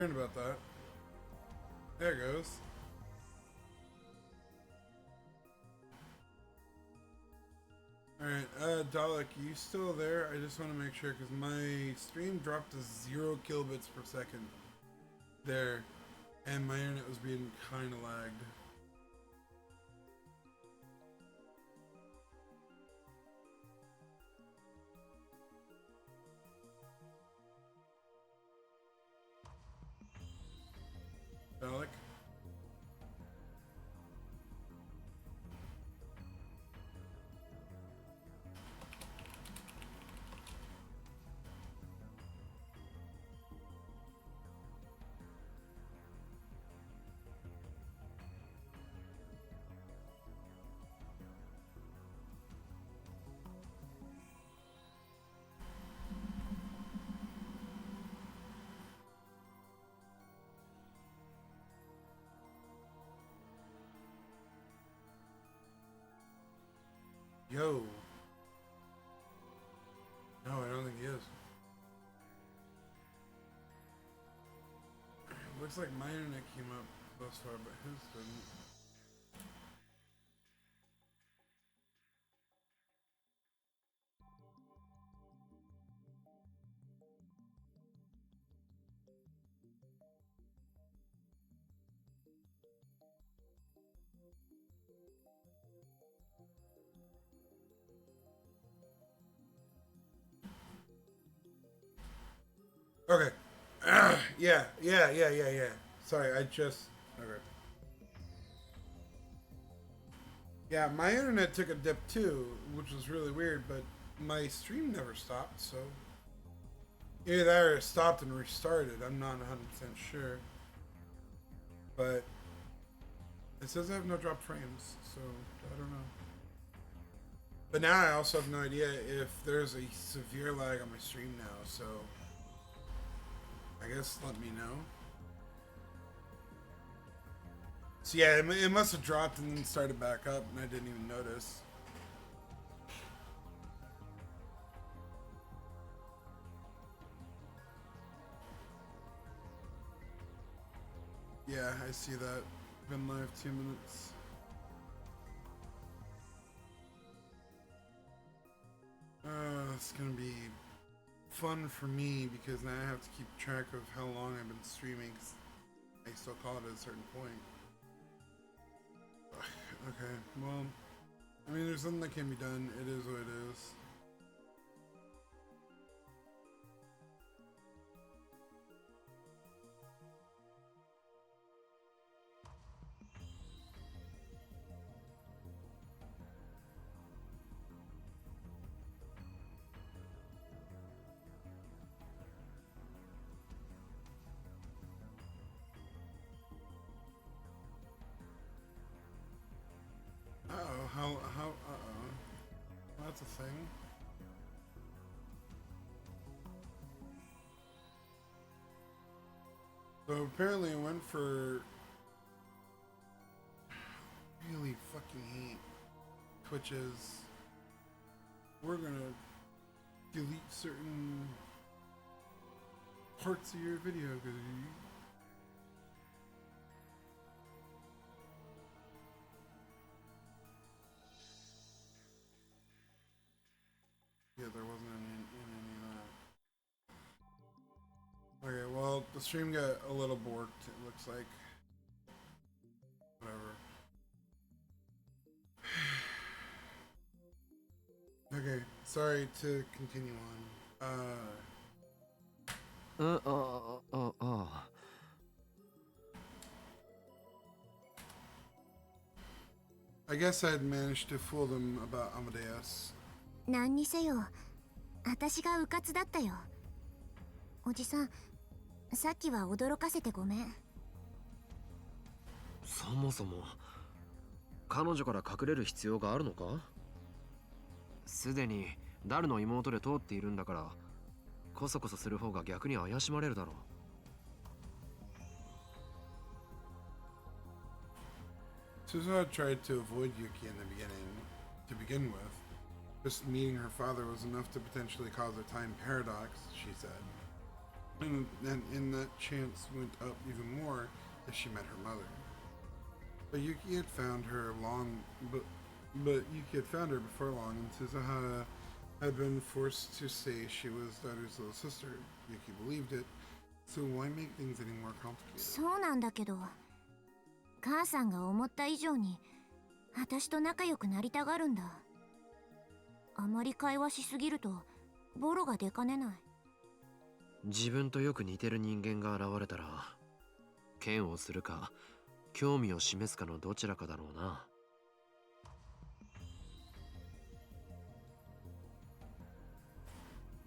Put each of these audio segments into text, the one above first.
Hearing about that. There it goes. Alright, Dalek, you still there? I just want to make sure because my stream dropped to 0 kilobits per second there, and my internet was being kind of lagged. Dalek? Yo. No, I don't think he is. Looks like my internet came up thus far, but his didn't. Okay. Yeah. Sorry, I just... Okay. Yeah, my internet took a dip too, which was really weird, but my stream never stopped, so... Either that or it stopped and restarted, I'm not 100% sure. But... It says I have no dropped frames, so I don't know. But now I also have no idea if there's a severe lag on my stream now, so... I guess let me know. So yeah, it must have dropped and then started back up, and I didn't even notice. Yeah, I see that. Been live 2 minutes. It's gonna be fun for me because now I have to keep track of how long I've been streaming. 'Cause I still call it at a certain point. Okay, well, I mean, there's something that can be done. It is what it is. Uh-oh, uh-oh. That's a thing. So apparently I went for... Really fucking hate Twitches. We're gonna delete certain parts of your video because yeah, there wasn't any of that. Okay, well, the stream got a little borked, it looks like. Whatever. Okay, sorry to continue on. I guess I'd managed to fool them about Amadeus. 何にせよ、私がうかつだったよ。おじさん、さっきは驚かせてごめん。そもそも彼女から隠れる必要があるのか？すでにダルの妹で通っているんだから、こそこそする方が逆に怪しまれるだろう。Suzuha tried to avoid Yuki in the beginning, to begin with. Just meeting her father was enough to potentially cause a time paradox, she said. And that chance went up even more as she met her mother. But Yuki had found her Yuki had found her before long, and Suzuhara had been forced to say she was Daru's little sister. Yuki believed it, so why make things any more complicated? そうなんだけど、母さんが思った以上に私と仲良くなりたがるんだ。あまり会話しすぎるとボロが出かねない。自分とよく似てる人間が現れたら嫌悪するか興味を示すかのどちらかだろうな。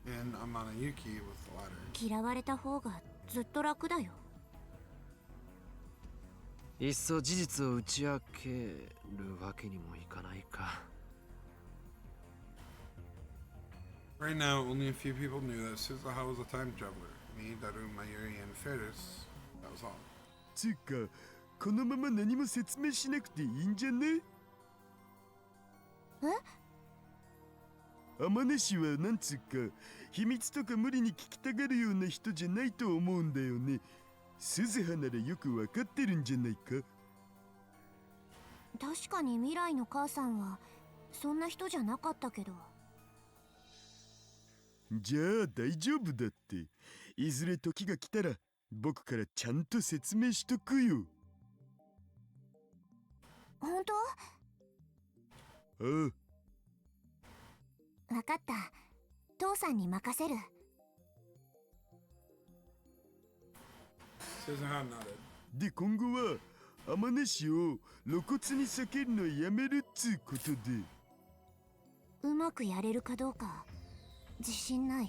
And Amana Yuki was the latter. 嫌われた方がずっと楽だよ。いっそ事実を打ち明けるわけにもいかないか。Right now, only a few people knew that Suzuha was a time traveler. Me, Daru, Mayuri, and Ferris. That was all. つうか、このまま何も説明しなくていいんじゃね？天音氏はなんつうか、秘密とか無理に聞きたがるような人じゃないと思うんだよね。鈴葉ならよくわかってるんじゃないか？確かに未来の母さんはそんな人じゃなかったけど。じゃあ大丈夫だって。いずれ時が来たら僕からちゃんと説明しとくよ。本当？ああ。わかった。父さんに任せる。Suzuha nodded. で今後は天音氏を露骨に避けるのやめるっつうことで。うまくやれるかどうか自信ない。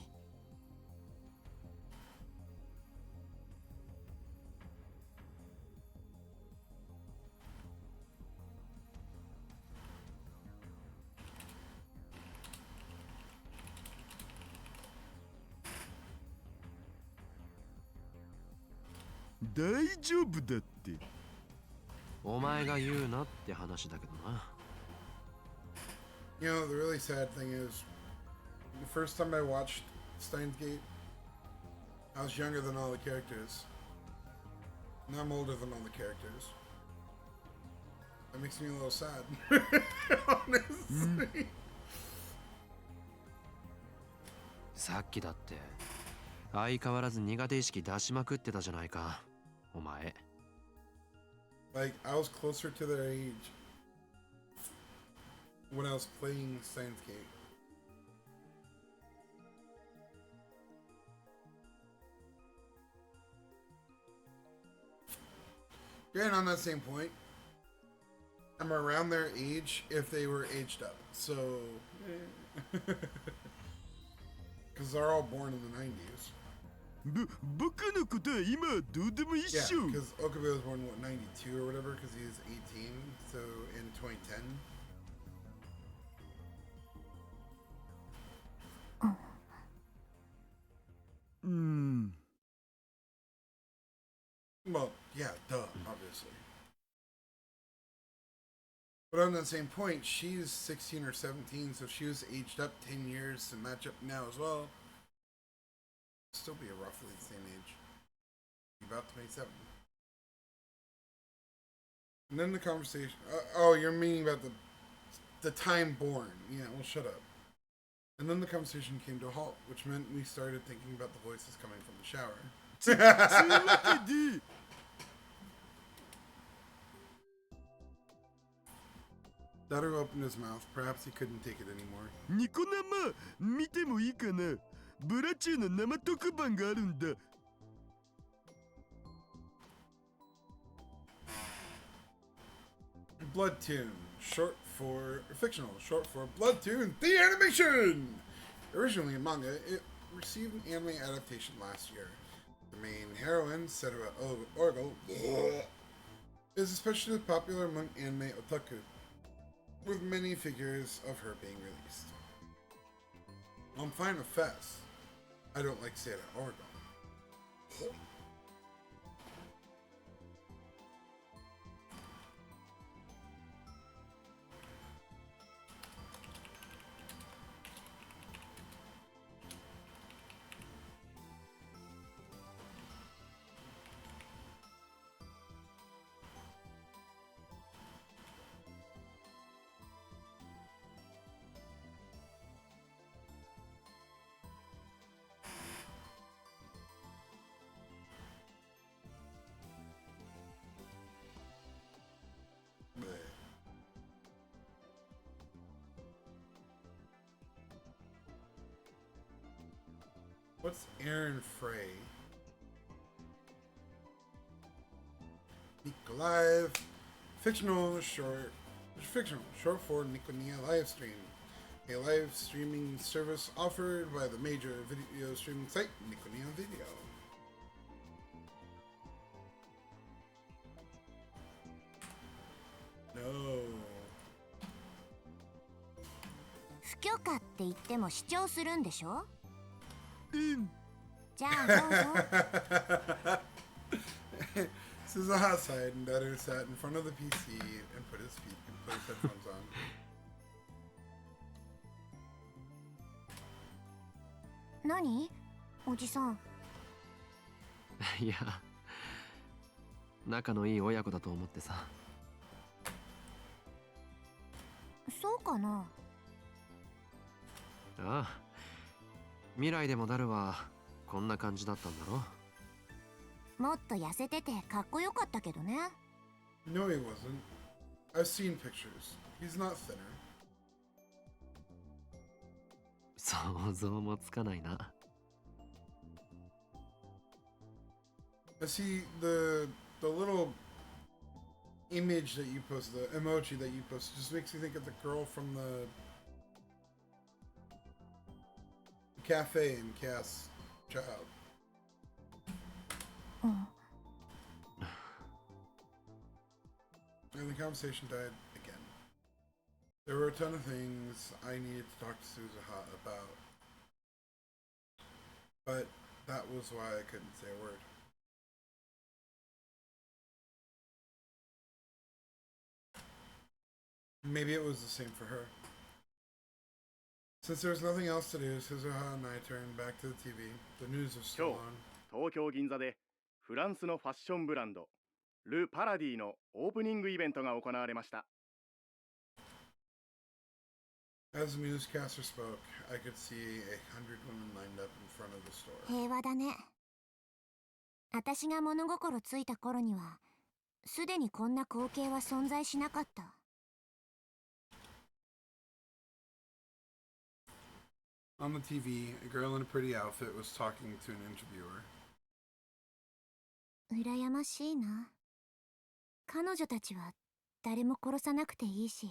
大丈夫だって。お前が言うなって話だけどな。You know, the really sad thing is, the first time I watched Steins Gate, I was younger than all the characters. And I'm older than all the characters. That makes me a little sad. Honestly. さっきだって相変わらず苦手意識出しまくってたじゃないか、お前。Like, I was closer to their age when I was playing Steins Gate. And on that same point, I'm around their age if they were aged up. So, because they're all born in the 90s. 僕のことは今どうでもいいっ Yeah, しょ。 because Okabe was born, what, 92 or whatever, because he was 18, so in 2010. Well, yeah, duh, obviously. But on that same point, she's 16 or 17, so if she was aged up 10 years to match up now as well, still be a roughly the same age. About 27. And then the conversation. Oh, you're meaning about the time born. Yeah, well, shut up. And then the conversation came to a halt, which meant we started thinking about the voices coming from the shower. つうわけで。Daru opened his mouth. Perhaps he couldn't take it anymore. ニコ生見てもいいかな。ブラチューの生特番があるんだ。Bloodtoon, fictional, short for Bloodtoon, the animation! Originally a manga, it received an anime adaptation last year. The main heroine, Setora Orgo, is especially popular among anime otaku, with many figures of her being released. I'm fine with Fess. I don't like Setora Orgo. What's Aaron Frey? Nikolai. Fictional short for Nikonia Livestream. A live streaming service offered by the major video streaming site Nikonia Video. No. 不許可って言っても主張するんでしょ？うん。じゃあどうぞ。Suzaha sighed and Daru sat in front of the PC and put his headphones on. 何？おじさん。いや、仲のいい親子だと思ってさ。そうかな。ああ、未来でもダルはこんな感じだったんだろ。もっと痩せててかっこよかったけどね。No, he wasn't. I've seen pictures. He's not thinner. 想像もつかないな。I see the little image that you post, the emoji that you post, just makes me think of the girl from the cafe in Cass Child. うん。And the conversation died again. There were a ton of things I needed to talk to Suzuha about, but that was why I couldn't say a word. Maybe it was the same for her. Since there was nothing else to do, Suzuha and I turned back to the TV. The news was still on. 東京銀座でフランスのファッションブランドル・パラディのオープニングイベントが行われました。As the newscaster spoke, I could see 100 women lined up in front of the store. 平和だね。私が物心ついた頃には、すでにこんな光景は存在しなかった。On the TV, a girl in a pretty outfit was talking to an interviewer. 羨ましいな。彼女たちは誰も殺さなくていいし、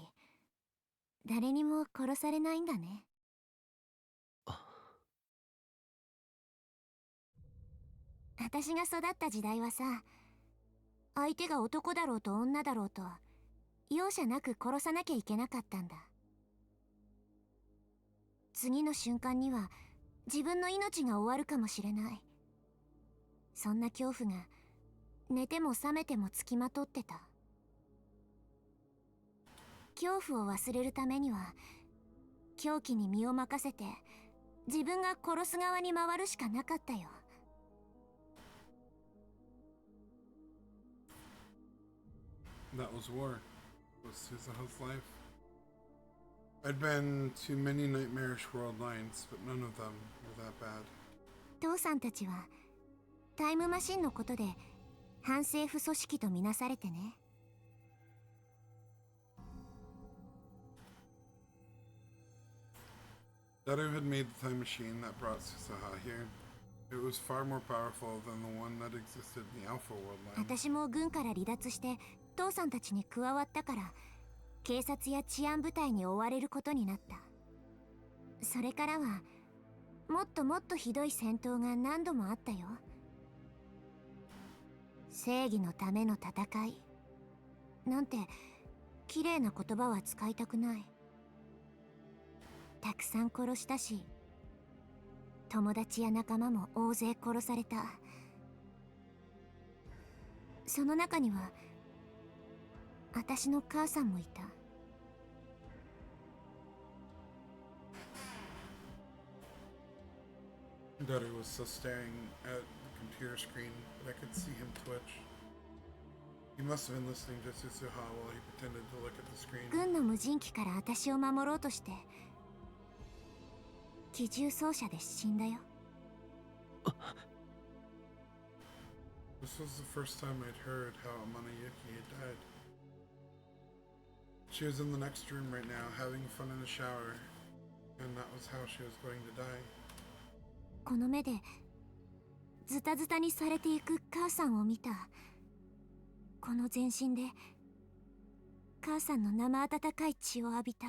誰にも殺されないんだね。私が育った時代はさ、相手が男だろうと女だろうと容赦なく殺さなきゃいけなかったんだ。次の瞬間には自分の命が終わるかもしれない。そんな恐怖が寝ても覚めてもつきまとってた。恐怖を忘れるためには狂気に身を任せて自分が殺す側に回るしかなかったよ。That was war. Was Suzuha's life. I'd been to many nightmarish world lines, but none of them were that bad. 父さんたちはタイムマシンのことで反政府組織とみなされてね。Daru had made the time machine that brought Suzuha here. It was far more powerful than the one that existed in the Alpha World line. 私も軍から離脱して父さんたちに加わったから警察や治安部隊に追われることになった。それからはもっともっとひどい戦闘が何度もあったよ。正義のための戦いなんて綺麗な言葉は使いたくない。たくさん殺したし、友達や仲間も大勢殺された。その中には私の母さんもいた。Daru was still staring at the computer screen, but I could see him twitch. He must have been listening to Suzuha while he pretended to look at the screen. 軍の無人機から私を守ろうとして機銃掃射で死んだよ。This was the first time I'd heard how Amanayuki had died. She was in the next room right now, having fun in the shower, and that was how she was going to die. この目でズタズタにされていく母さんを見た。この全身で母さんの生温かい血を浴びた。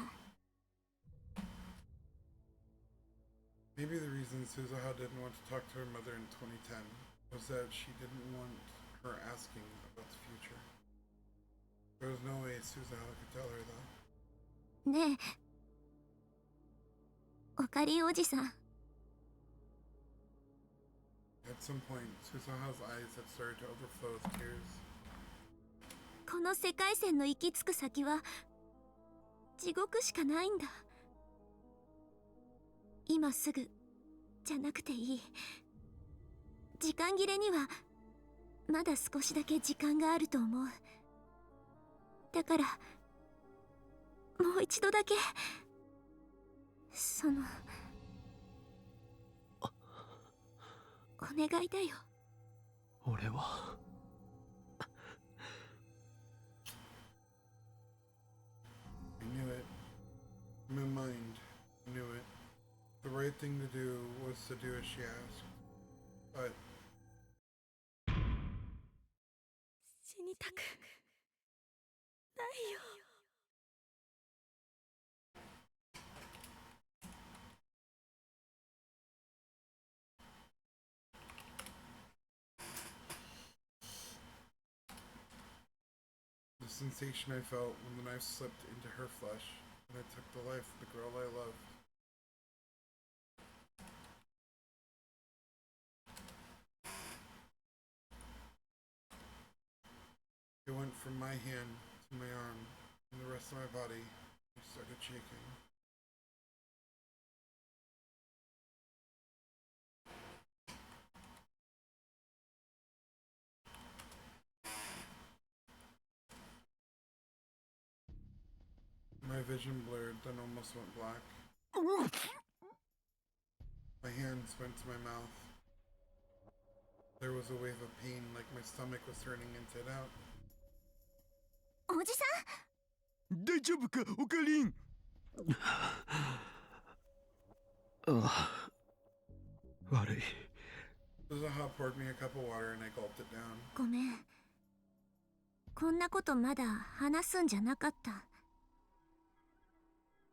Maybe the reason Suzuha didn't want to talk to her mother in 2010 was that she didn't want her asking about the future. There was no way Suzuha could tell her that. ねえ、オカリンおじさん。 At some point, Suzuha's eyes had started to overflow with tears. この世界線の行き着く先は地獄しかないんだ。今すぐじゃなくていい。時間切れにはまだ少しだけ時間があると思う。だからもう一度だけそのお願いだよ。俺はI knew it. In my mind, I knew it. The right thing to do was to do as she asked. But 死にたくないよ。 the sensation I felt when the knife slipped into her flesh, and I took the life of the girl I loved. It went from my hand to my arm, and the rest of my body started shaking. My vision blurred, then almost went black. My hands went to my mouth. There was a wave of pain, like my stomach was turning inside out. おじさん、大丈夫か、オカリン。ああ、悪い。Suzuha poured me a cup of water and I gulped it down. ごめん。こんなことまだ話すんじゃなかった。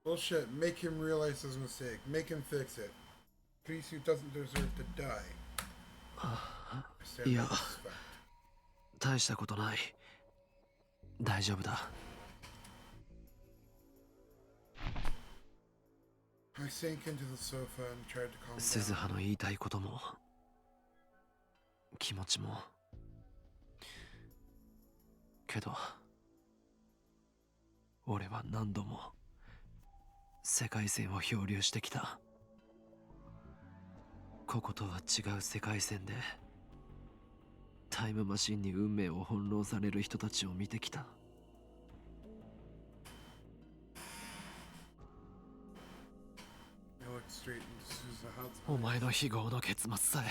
Bullshit, make him realize his mistake. Make him fix it. Priest doesn't deserve to die. I stand Yeah. by this fact. 大したことない。大丈夫だ。I sank into the sofa and tried to calm 鈴 down. 葉の言いたいことも気持ちもけど俺は何度も世界線を漂流してきた。こことは違う世界線でタイムマシンに運命を翻弄される人たちを見てきた。 I looked straight into Suzuha's お eyes. 前の非業の結末さえ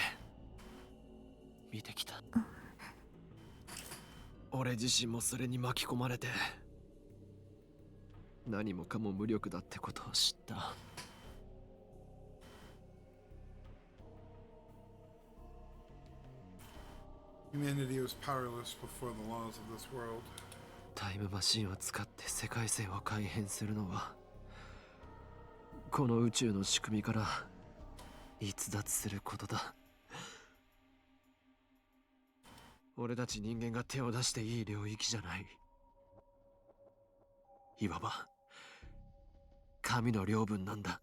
見てきた。俺自身もそれに巻き込まれて何もかも無力だってことを知った。 Humanity was powerless before the laws of this world. タイムマシンを使って世界線を改変するのはこの宇宙の仕組みから逸脱することだ。俺たち人間が手を出していい領域じゃない。いわば神の領分なんだ。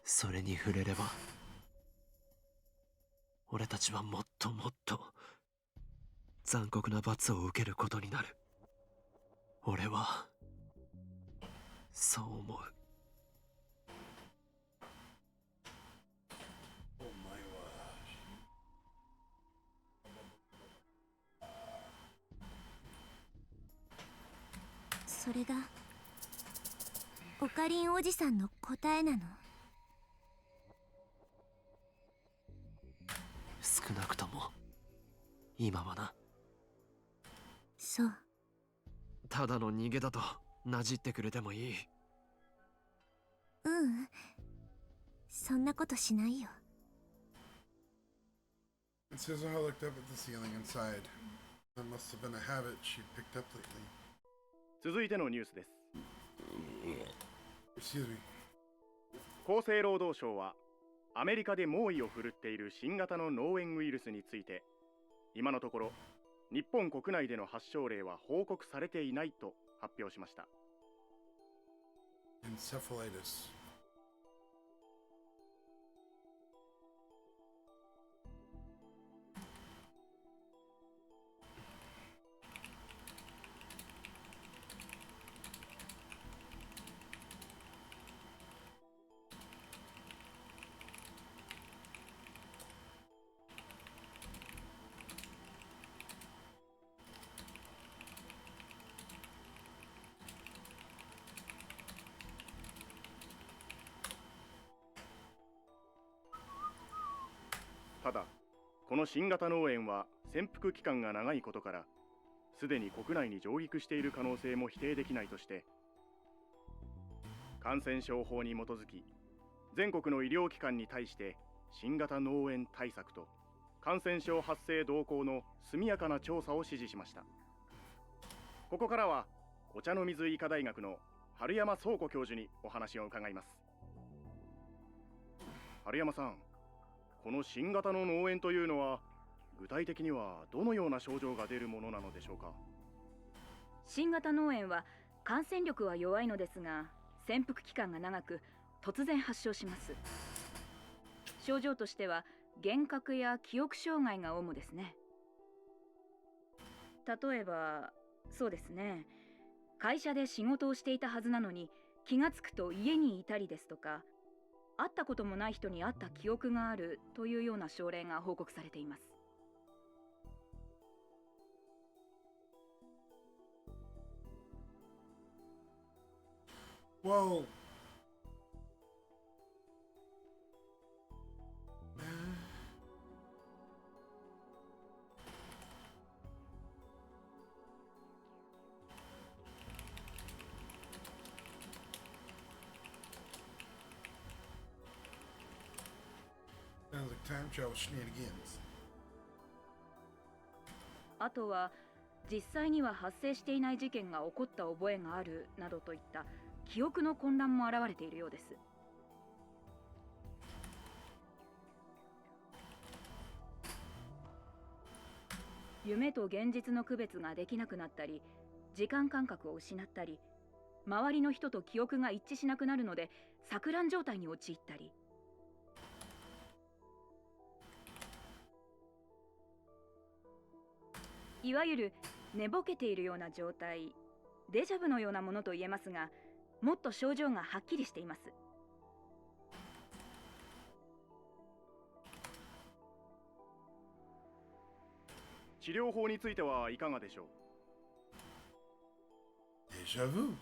それに触れれば俺たちはもっともっと残酷な罰を受けることになる。俺はそう思う。Oh my gosh. それがオカリンおじさんの答えなの？少なくとも今はな。そう。ただの逃げだとなじってくれてもいい。ううん、そんなことしないよ。Suzuha looked up at the ceiling and sighed. That must have been a habit she'd picked up lately. 続いてのニュースです。 Excuse me. 厚生労働省はアメリカで猛威を振るっている新型の脳炎ウイルスについて、今のところ日本国内での発症例は報告されていないと発表しました。 Encephalitis.ただ、この新型脳炎は潜伏期間が長いことから、すでに国内に上陸している可能性も否定できないとして、感染症法に基づき、全国の医療機関に対して新型脳炎対策と感染症発生動向の速やかな調査を指示しました。ここからはお茶の水医科大学の春山壮子教授にお話を伺います。春山さん、この新型の脳炎というのは具体的にはどのような症状が出るものなのでしょうか。新型脳炎は感染力は弱いのですが、潜伏期間が長く突然発症します。症状としては幻覚や記憶障害が主ですね。例えばそうですね、会社で仕事をしていたはずなのに気がつくと家にいたりですとか、会ったこともない人に会った記憶があるというような症例が報告されています。Well, sounds like time travel shenanigans. あとは実際には発生していない事件が起こった覚えがあるなどといった記憶の混乱も現れているようです。夢と現実の区別ができなくなったり、時間感覚を失ったり、周りの人と記憶が一致しなくなるので錯乱状態に陥ったり。いわゆる寝ぼけているような状態、デジャブのようなものと言えますが、もっと症状がはっきりしています。治療法についてはいかがでしょう。 Deja vu.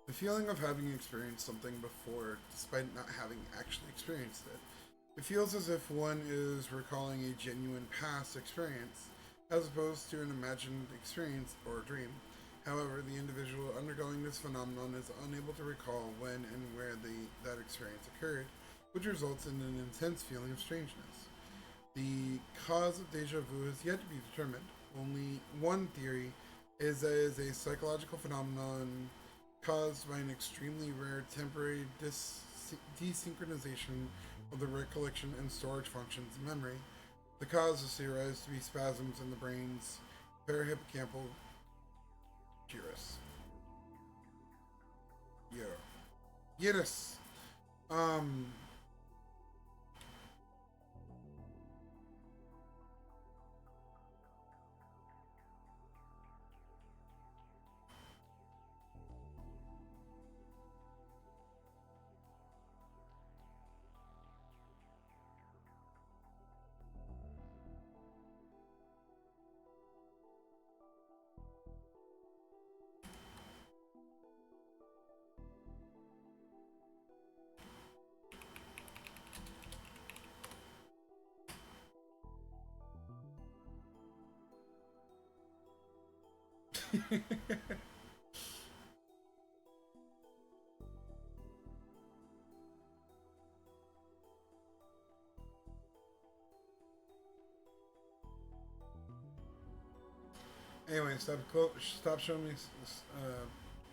The feeling of having experienced something before, despite not having actually experienced it. It feels as if one is recalling a genuine past experience, as opposed to an imagined experience or dream. However, the individual undergoing this phenomenon is unable to recall when and where that experience occurred, which results in an intense feeling of strangeness. The cause of deja vu is yet to be determined. Only one theory is that it is a psychological phenomenon caused by an extremely rare temporary desynchronization of the recollection and storage functions of memory. The cause is theorized to be spasms in the brain's parahippocampal gyrus. Gyrus. Anyway, stop showing me.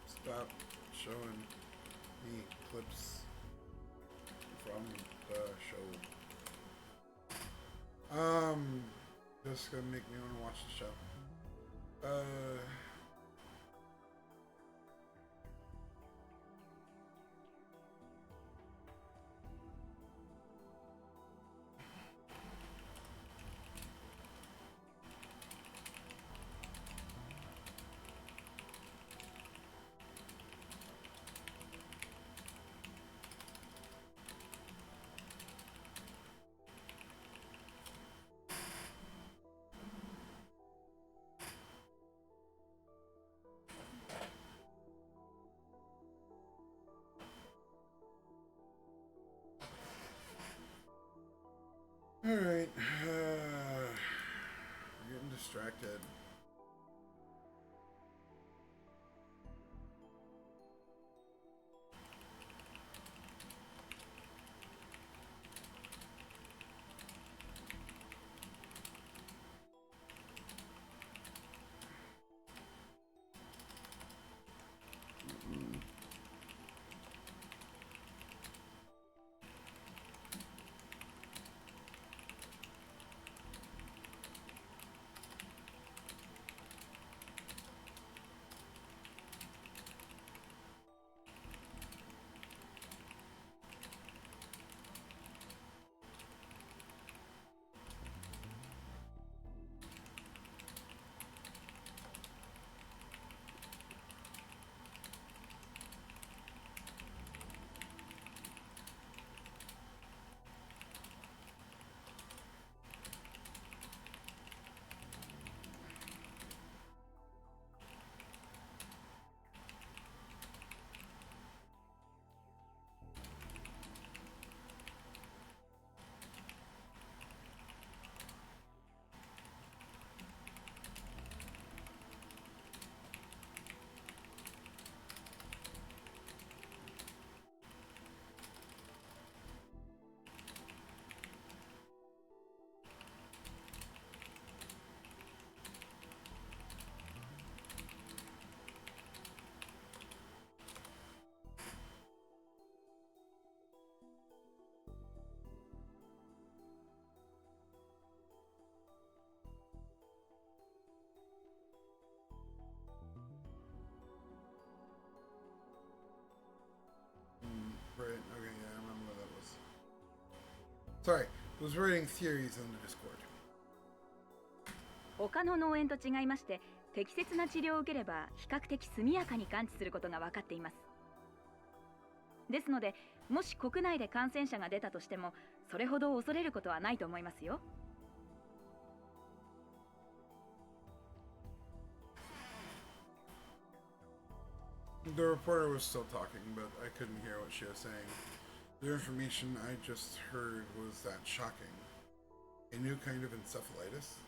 Stop showing me clips from the show. Just gonna make me want to watch the show. Alright. We're getting distracted. Right, okay, yeah, I remember what that was. Sorry, I was writing theories on the Discord. 他の農園と違いまして、適切な治療を受ければ比較的速やかに完治することが分かっています。ですので、もし国内で感染者が出たとしても、それほど恐れることはないと思いますよ。The reporter was still talking, but I couldn't hear what she was saying. The information I just heard was that shocking. A new kind of encephalitis.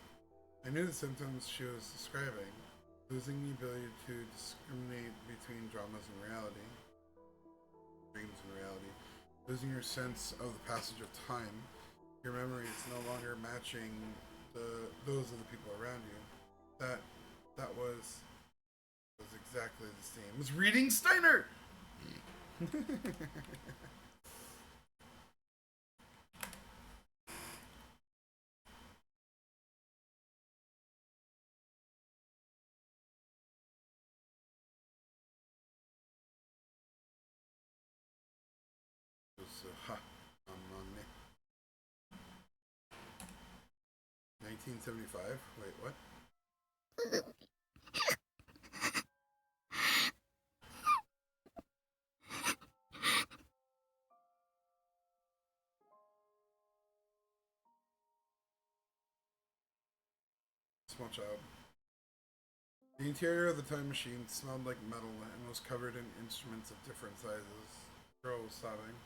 I knew the symptoms she was describing. Losing the ability to discriminate between dramas and reality. Dreams and reality. Losing your sense of the passage of time. Your memories no longer matching those of the people around you. That was exactly the same. It was reading Steiner! Ha. 1975? Wait, what? Small child. The interior of the time machine smelled like metal and was covered in instruments of different sizes. Girl was sobbing.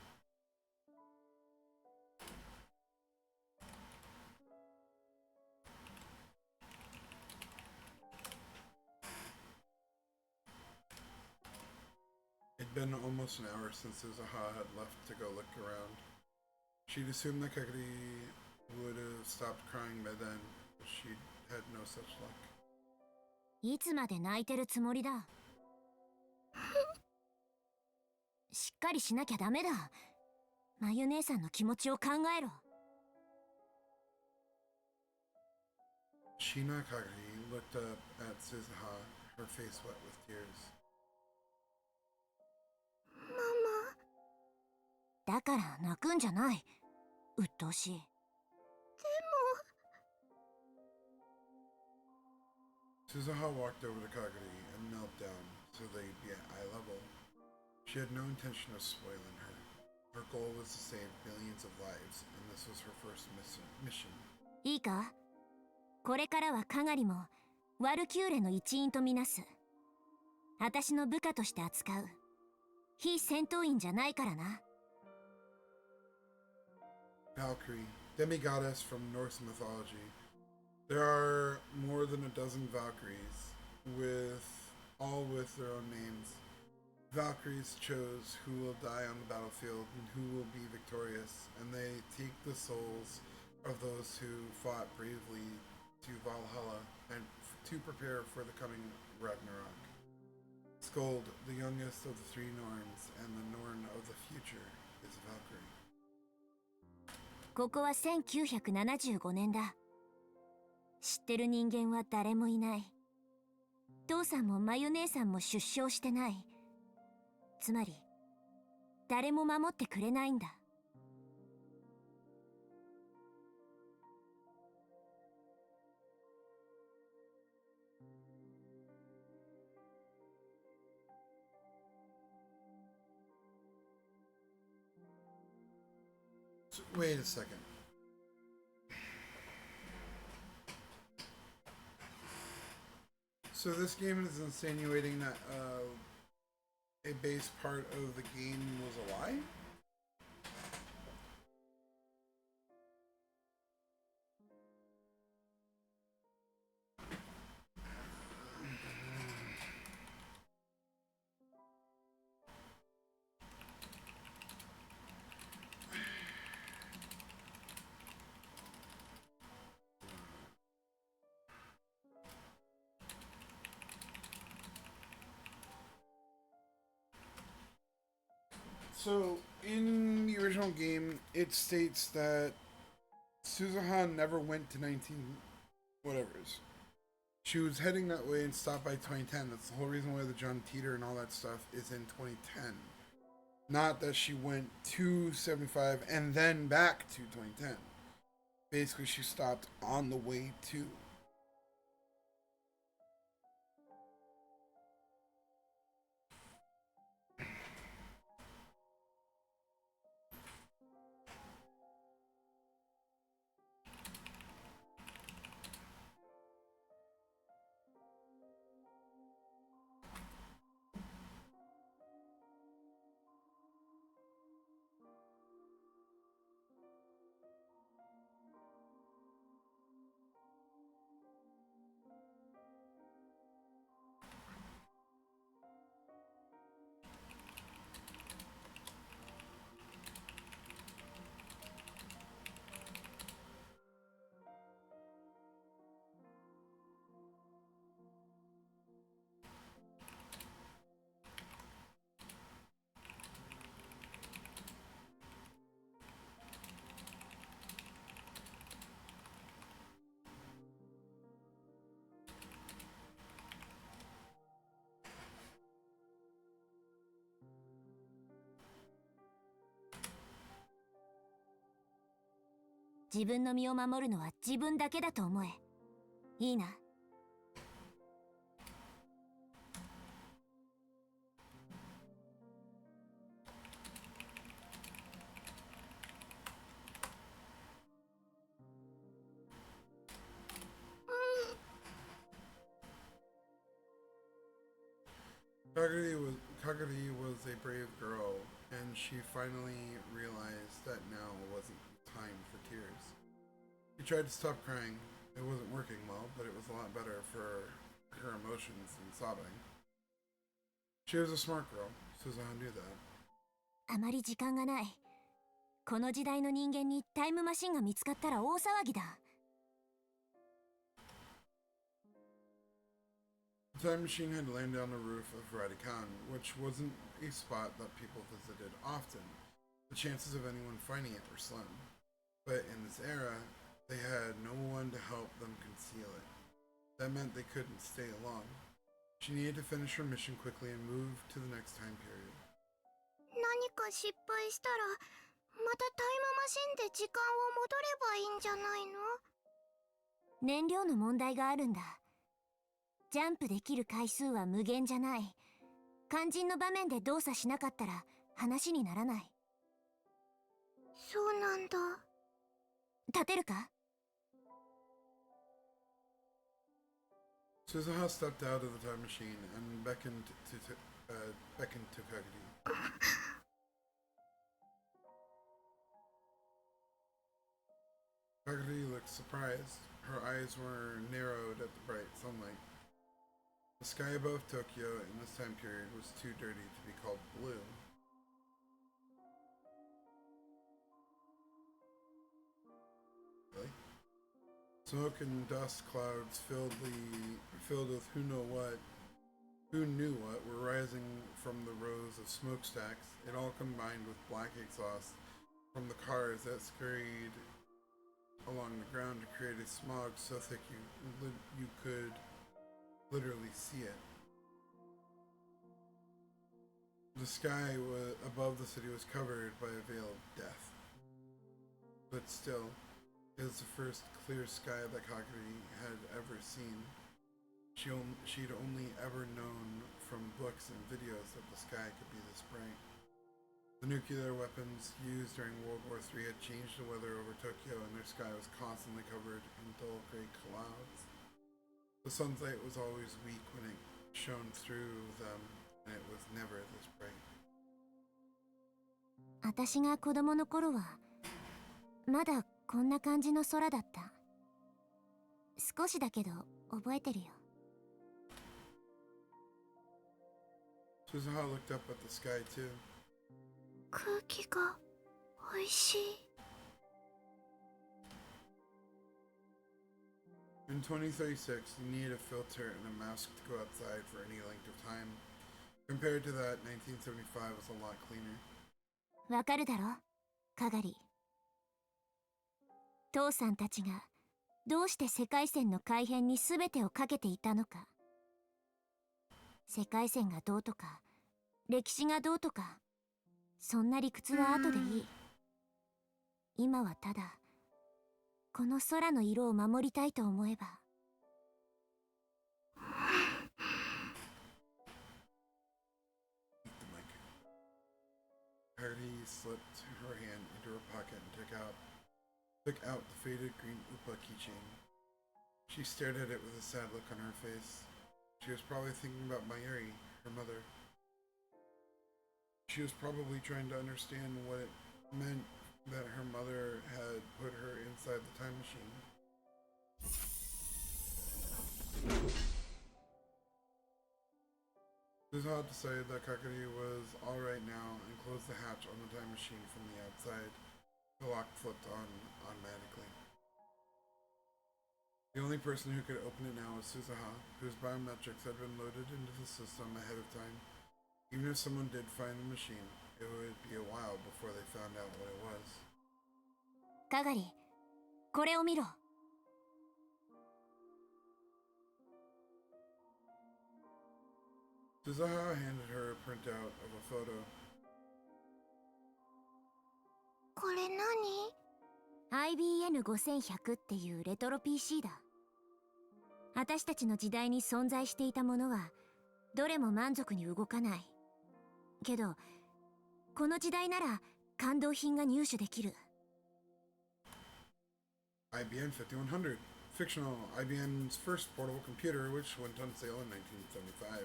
been almost an hour since Suzuha had left to go look around. She'd assumed that Kagari would have stopped crying by then, but she had no such luck. いつまで泣いてるつもりだ。しっかりしなきゃダメだ。まゆ姉さんの気持ちを考えろ。Shina Kagari looked up at Suzuha, her face wet with tears. だから泣くんじゃない。鬱陶しい。Suzuha walked over to Kagari and knelt down so they'd be at eye level. She had no intention of spoiling her. Her goal was to save millions of lives, and this was her first mission. いいか、これからはかがりもワルキューレの一員とみなす。私の部下として扱う。非戦闘員じゃないからな。Valkyrie, demigoddess from Norse mythology. There are more than a dozen Valkyries, all with their own names. Valkyries chose who will die on the battlefield and who will be victorious, and they take the souls of those who fought bravely to Valhalla and to prepare for the coming Ragnarok. Skuld, the youngest of the three Norns and the Norn of the future, is Valkyrie. ここは1975年だ。知ってる人間は誰もいない。父さんもまゆ姉さんも出生してない。つまり誰も守ってくれないんだ。Wait a second. So this game is insinuating that a base part of the game was a lie? So, in the original game, it states that Suzuha never went to 19 whatevers. She was heading that way and stopped by 2010. That's the whole reason why the John Teeter and all that stuff is in 2010. Not that she went to 75 and then back to 2010. Basically, she stopped on the way to.「自分の身を守るのは自分だけだと思え。いいな。」Kagari was a brave girl, and she finally realized that now wasn't time for tears. She tried to stop crying. It wasn't working well, but it was a lot better for her emotions than sobbing. She was a smart girl. Suzuha knew that. あまり時間がない。この時代の人間にタイムマシンが見つかったら大騒ぎだ。The time machine had landed on the roof of Radican, which wasn't a spot that people visited often. The chances of anyone finding it were slim. But in this era, they had no one to help them conceal it. That meant they couldn't stay long. She needed to finish her mission quickly and move to the next time period. 何か失敗したら、またタイムマシンで時間を戻ればいいんじゃないの？燃料の問題があるんだ。ジャンプできる回数は無限じゃない。肝心の場面で動作しなかったら話にならない。そうなんだ。立てるか？ Suzuha stepped out of the time machine and beckoned to Kagiri. Kagiri looked surprised. Her eyes were narrowed at the bright sunlight. The sky above Tokyo in this time period was too dirty to be called blue. Really? Smoke and dust clouds filled with who knew what were rising from the rows of smokestacks. It all combined with black exhaust from the cars that scurried along the ground to create a smog so thick you could literally see it. The sky above the city was covered by a veil of death. But still, it was the first clear sky that Kagiri had ever seen. She'd only ever known from books and videos that the sky could be this bright. The nuclear weapons used during World War III had changed the weather over Tokyo, and their sky was constantly covered in dull gray clouds. The sun's light was always weak when it shone through them, and it was never this bright. 私が子供の頃はまだこんな感じの空だった。少しだけど覚えてるよ。Suzuha looked up at the sky too. 空気が美味しい。In 2036, you need a filter and a mask to go outside for any length of time. Compared to that, 1975 was a lot cleaner. わかるだろ、かがり。父さんたちがどうして世界線の改変に全てをかけていたのか。世界線がどうとか、歴史がどうとか、そんな理屈は後でいい。今はただこの空の色を守りたいと思えば。Hardy slipped her hand into her pocket and took out the faded green Upa keychain. She stared at it with a sad look on her face. She was probably thinking about Mayuri, her mother. She was probably trying to understand what it meant that her mother had put her inside the time machine. Suzuha decided that Kakari was alright now and closed the hatch on the time machine from the outside. The lock flipped on automatically. The only person who could open it now was Suzuha, whose biometrics had been loaded into the system ahead of time. Even if someone did find the machine, it would be a while before they found out what it was. かがり、これを見ろ。Suzuha handed her a printout of a photo. これ何？ IBN5100 っていうレトロ PC だ。私たちの時代に存在していたものはどれも満足に動かない。けどこの時代なら感動品が入手できる。IBM 5100, fictional IBM's first portable computer, which went on sale in 1975.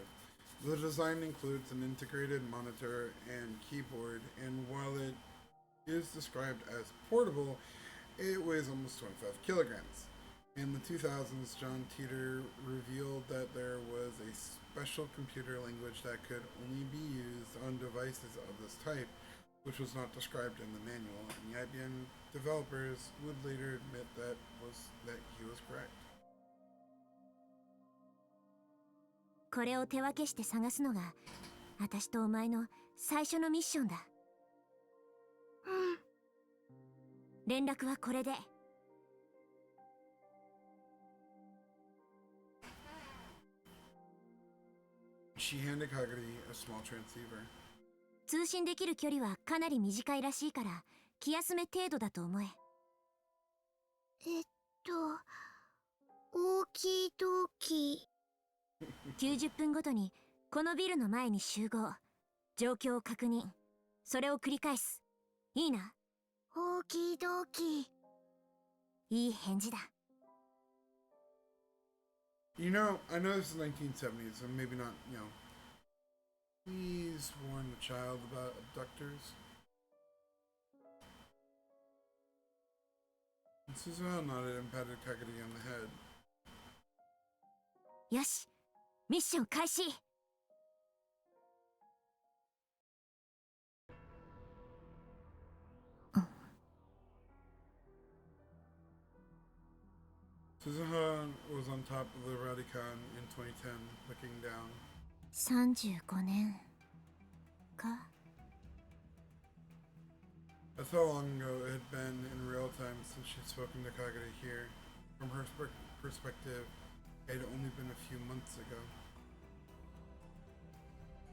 The design includes an integrated monitor and keyboard, and while it is described as portable, it weighs almost 25 kilograms. In the 2000s, John Teeter revealed that there was a special computer language that could only be used on devices of this type, which was not described in the manual, and the IBM developers would later admit that he was correct. これを手分けして探すのが私とお前の最初のミッションだ。連絡はこれで。She handed Kagari a small transceiver. 通信できる距離はかなり短いらしいから気休め程度だと思え。オーキードーキー。90分ごとにこのビルの前に集合。状況を確認。それを繰り返す。いいな。オーキードーキー。いい返事だ。You know, I know this is 1970s, and maybe not, please warn the child about abductors. Suzuha nodded and patted Kagari on the head. よし、ミッション開始。Suzuha was on top of the Radican in 2010, looking down. 35年か。That's how long ago it had been in real time since she'd spoken to Kagari here. From her perspective, it had only been a few months ago.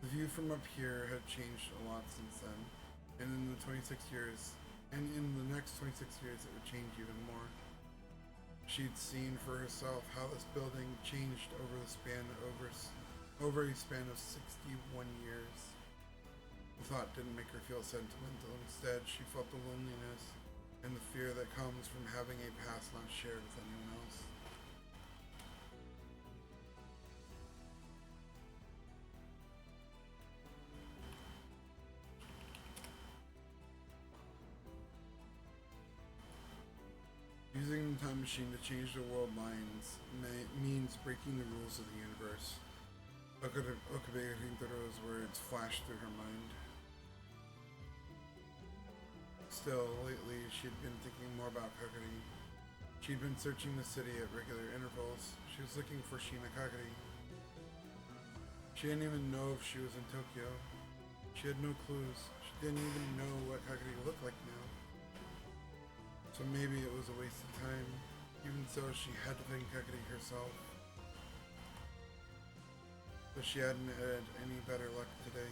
The view from up here had changed a lot since then, and in the 26 years, and in the next 26 years it would change even more. She'd seen for herself how this building changed over a span of 61 years. The thought didn't make her feel sentimental. Instead, she felt the loneliness and the fear that comes from having a past not shared with anyone else. Using the time machine to change the world lines means breaking the rules of the universe. Okabe Rintaro's words flashed through her mind. Still, lately, she'd been thinking more about Kagari. She'd been searching the city at regular intervals. She was looking for Shina Kagari. She didn't even know if she was in Tokyo. She had no clues. She didn't even know what Kagari looked like now. So maybe it was a waste of time. Even so, she had to thank Kagari herself. But she hadn't had any better luck today.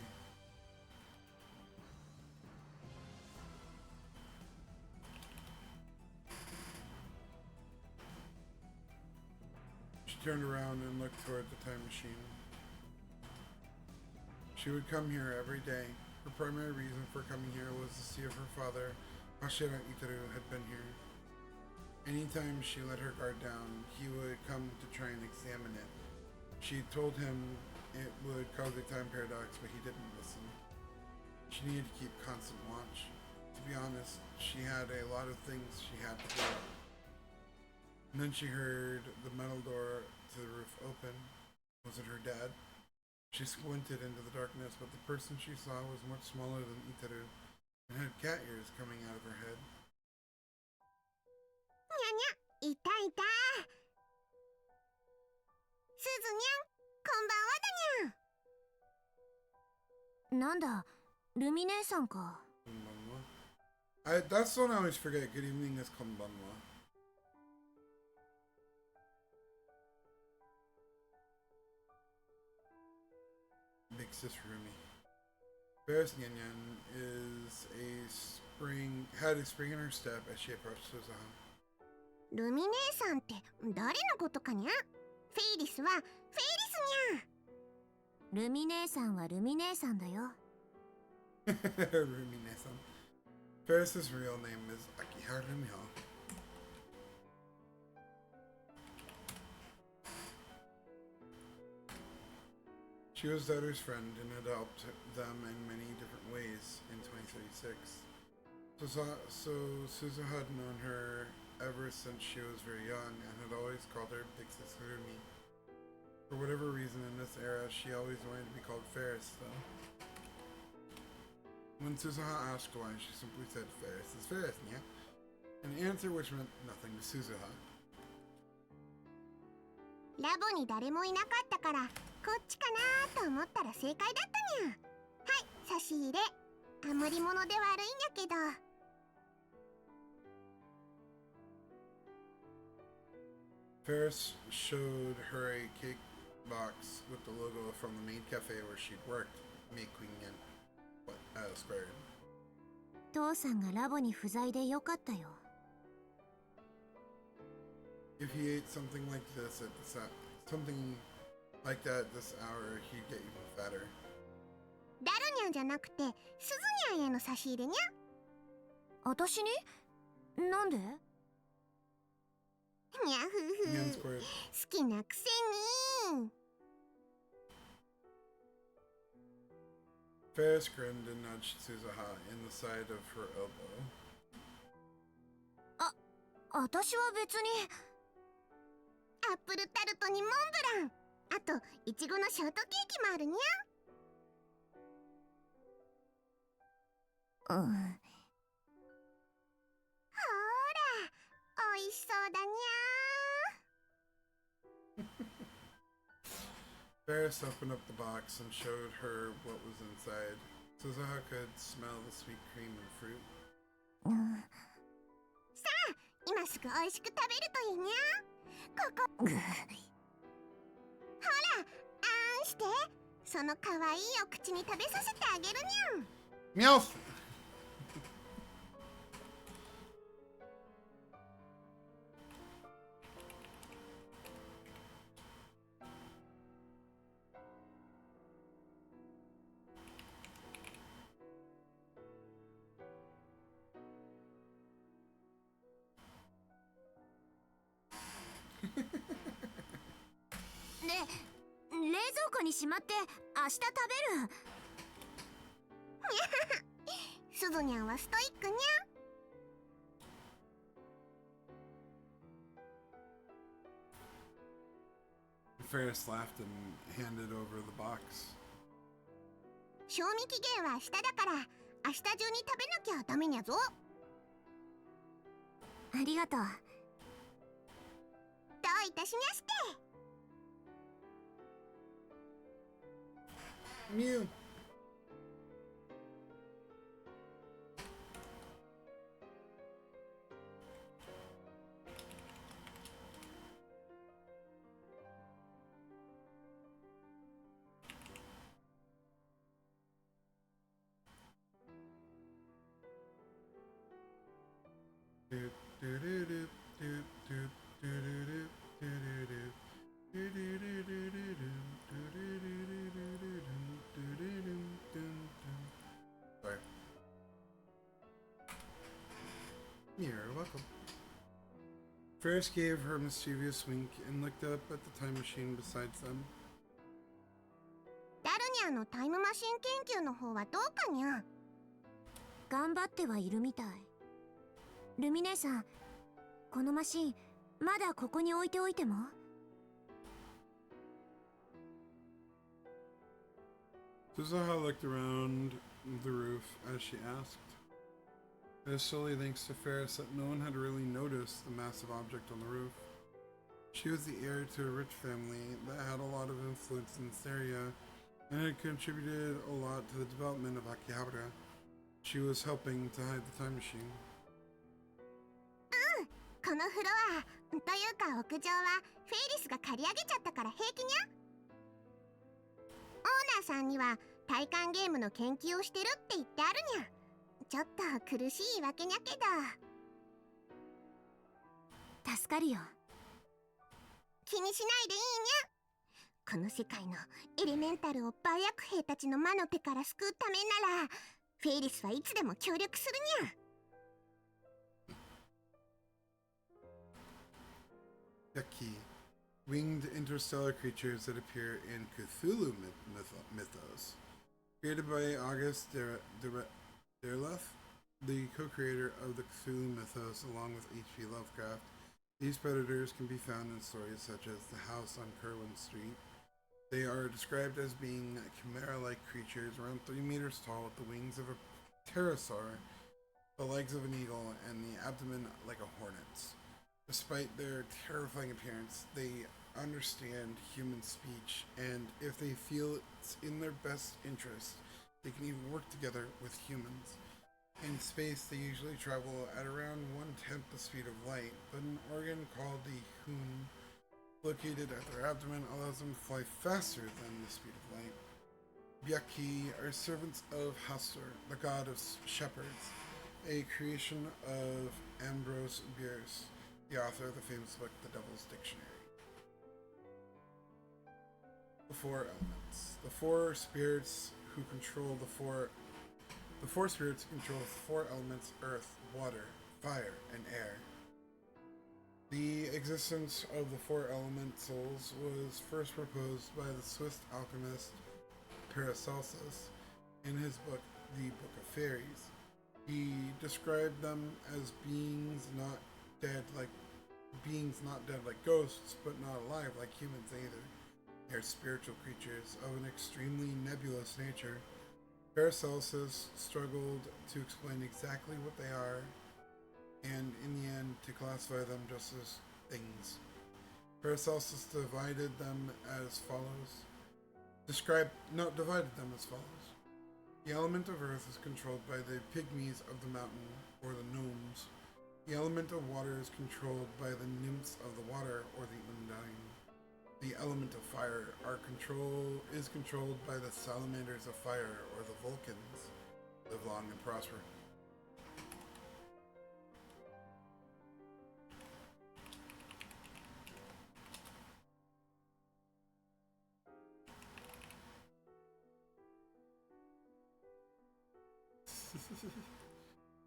She turned around and looked toward the time machine. She would come here every day. Her primary reason for coming here was to see if her father, Hashira Itaru, had been here. Anytime she let her guard down, he would come to try and examine it. She told him it would cause a time paradox, but he didn't listen. She needed to keep constant watch. To be honest, she had a lot of things she had to do. And then she heard the metal door to the roof open. Was it her dad? She squinted into the darkness, but the person she saw was much smaller than Itaru and had cat ears coming out of her head. にゃにゃ、いたいた。すずにゃん、こんばんはだにゃ。なんだ、ルミ姉さんか。Konbanwa. That's one I always forget. Good evening is konbanwa. Big sis Rumi. Ferris Nyanyan had a spring in her step as she approached Suzuha. ルミ姉さんって誰のことかにゃ。フェイリスはフェイリスにゃ。ルミ姉さんはルミ姉さんだよ。Rumi-san. Ferris's real name is Akiharu Miho. She was Daru's friend and had helped them in many different ways in 2036. So Suzu had known her ever since she was very young and had always her, Big Sister Rumi. For whatever reason in this era, she always wanted to be called Ferris, though. When Suzuha asked why, she simply said, Ferris is Ferris, yeah? An answer which meant nothing to Suzuha. ラボに誰もいなかったから、こっちかなと思ったら正解だったにゃ。はい、差し入れ。余り物で悪いんやけど。Ferris showed her a cake box with the logo from the maid cafe where she'd worked, making it what squared. 父さんがラボに不在でよかったよ。If he ate something like this at this something like that at this hour, he'd get even fatter. ダルニャンじゃなくてスズニャンへの差し入れにゃ。私に？なんで？にゃふふ。 Nyan squared. 好きなくせに。Ferris grinned and nudged Suzuha in the side of her elbow. 私は別に。アップルタルトにモンブラン。あとイチゴのショートケーキもあるにゃ。ほーら、おいしそうだにゃ。 Ferris opened up the box and showed her what was inside. Suzuha could smell the sweet cream and fruit. さあ、今すぐおいしく食べるといいにゃ。ここ。ほら、あんして。そのかわいいお口に食べさせてあげるにゃん。 Meowth! 冷蔵庫にしまって明日食べる。スズニャンはストイックにゃ。 Ferris laughed and handed over the box. 賞味期限は明日だから明日中に食べなきゃダメにゃぞ。ありがとう。どういたしまして。 Mew! Sorry. You're welcome. Ferris gave her a mischievous wink and looked up at the time machine beside them. ダルニャンのタイムマシン研究の方はどうかにゃ。頑張ってはいるみたい。ルミ姉さん、このマシンまだここに置いておいても。 Suzuha looked around the roof as she asked. It was solely thanks to Ferris that no one had really noticed the massive object on the roof. She was the heir to a rich family that had a lot of influence in this area and had contributed a lot to the development of Akihabara. She was helping to hide the time machine. このフロアというか屋上はフェイリスが借り上げちゃったから平気にゃ。オーナーさんには体感ゲームの研究をしてるって言ってあるにゃ。ちょっと苦しいわけにゃけど。助かるよ。気にしないでいいにゃ。この世界のエレメンタルを売薬兵たちの魔の手から救うためならフェイリスはいつでも協力するにゃ。 Yaki, winged interstellar creatures that appear in Cthulhu mythos. Created by August Derleth, the co-creator of the Cthulhu mythos along with H.P. Lovecraft, These predators can be found in stories such as The House on Kerwin Street. They are described as being chimera-like creatures around 3 meters tall with the wings of a pterosaur, the legs of an eagle, and the abdomen like a hornet's. Despite their terrifying appearance, they understand human speech, and if they feel it's in their best interest, they can even work together with humans. In space, they usually travel at around 1/10 the speed of light, but an organ called the hoon, located at their abdomen, allows them to fly faster than the speed of light. Byaki are servants of Hastur, the god of shepherds, a creation of Ambrose Bierce, the author of the famous book The Devil's Dictionary. The four elements. The four spirits control the four elements: earth, water, fire, and air. The existence of the four elementals was first proposed by the Swiss alchemist Paracelsus in his book The Book of Fairies. He described them as beings not dead like ghosts, but not alive like humans either. They are spiritual creatures of an extremely nebulous nature. Paracelsus struggled to explain exactly what they are, and in the end to classify them just as things. Paracelsus divided them as follows. The element of earth is controlled by the pygmies of the mountain, or the gnomes. The element of water is controlled by the nymphs of the water, or the undine. The element of fire is controlled by the salamanders of fire, or the Vulcans. Live long and prosper.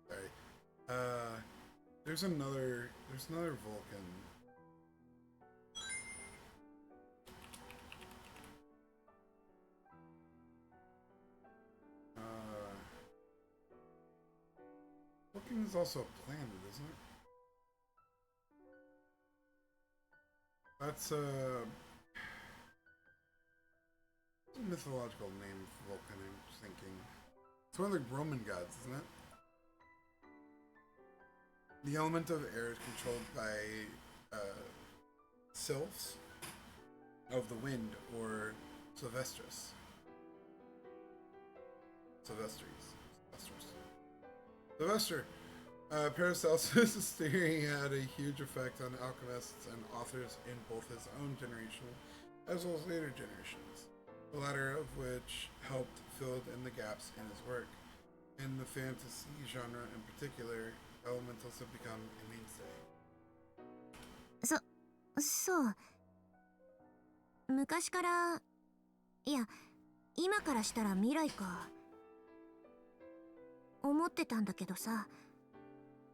Sorry. There's another Vulcan. Vulcan is also a planet, isn't it? That's a mythological name for Vulcan, I'm just thinking. It's one of the Roman gods, isn't it? The element of air is controlled by sylphs of the wind, or Sylvestris. Sylvester. Paracelsus' theory had a huge effect on alchemists and authors in both his own generation as well as later generations, the latter of which helped fill in the gaps in his work. In the fantasy genre in particular, elementals have become a mainstay. そう。昔から、いや、今からしたら未来か。思ってたんだけどさ、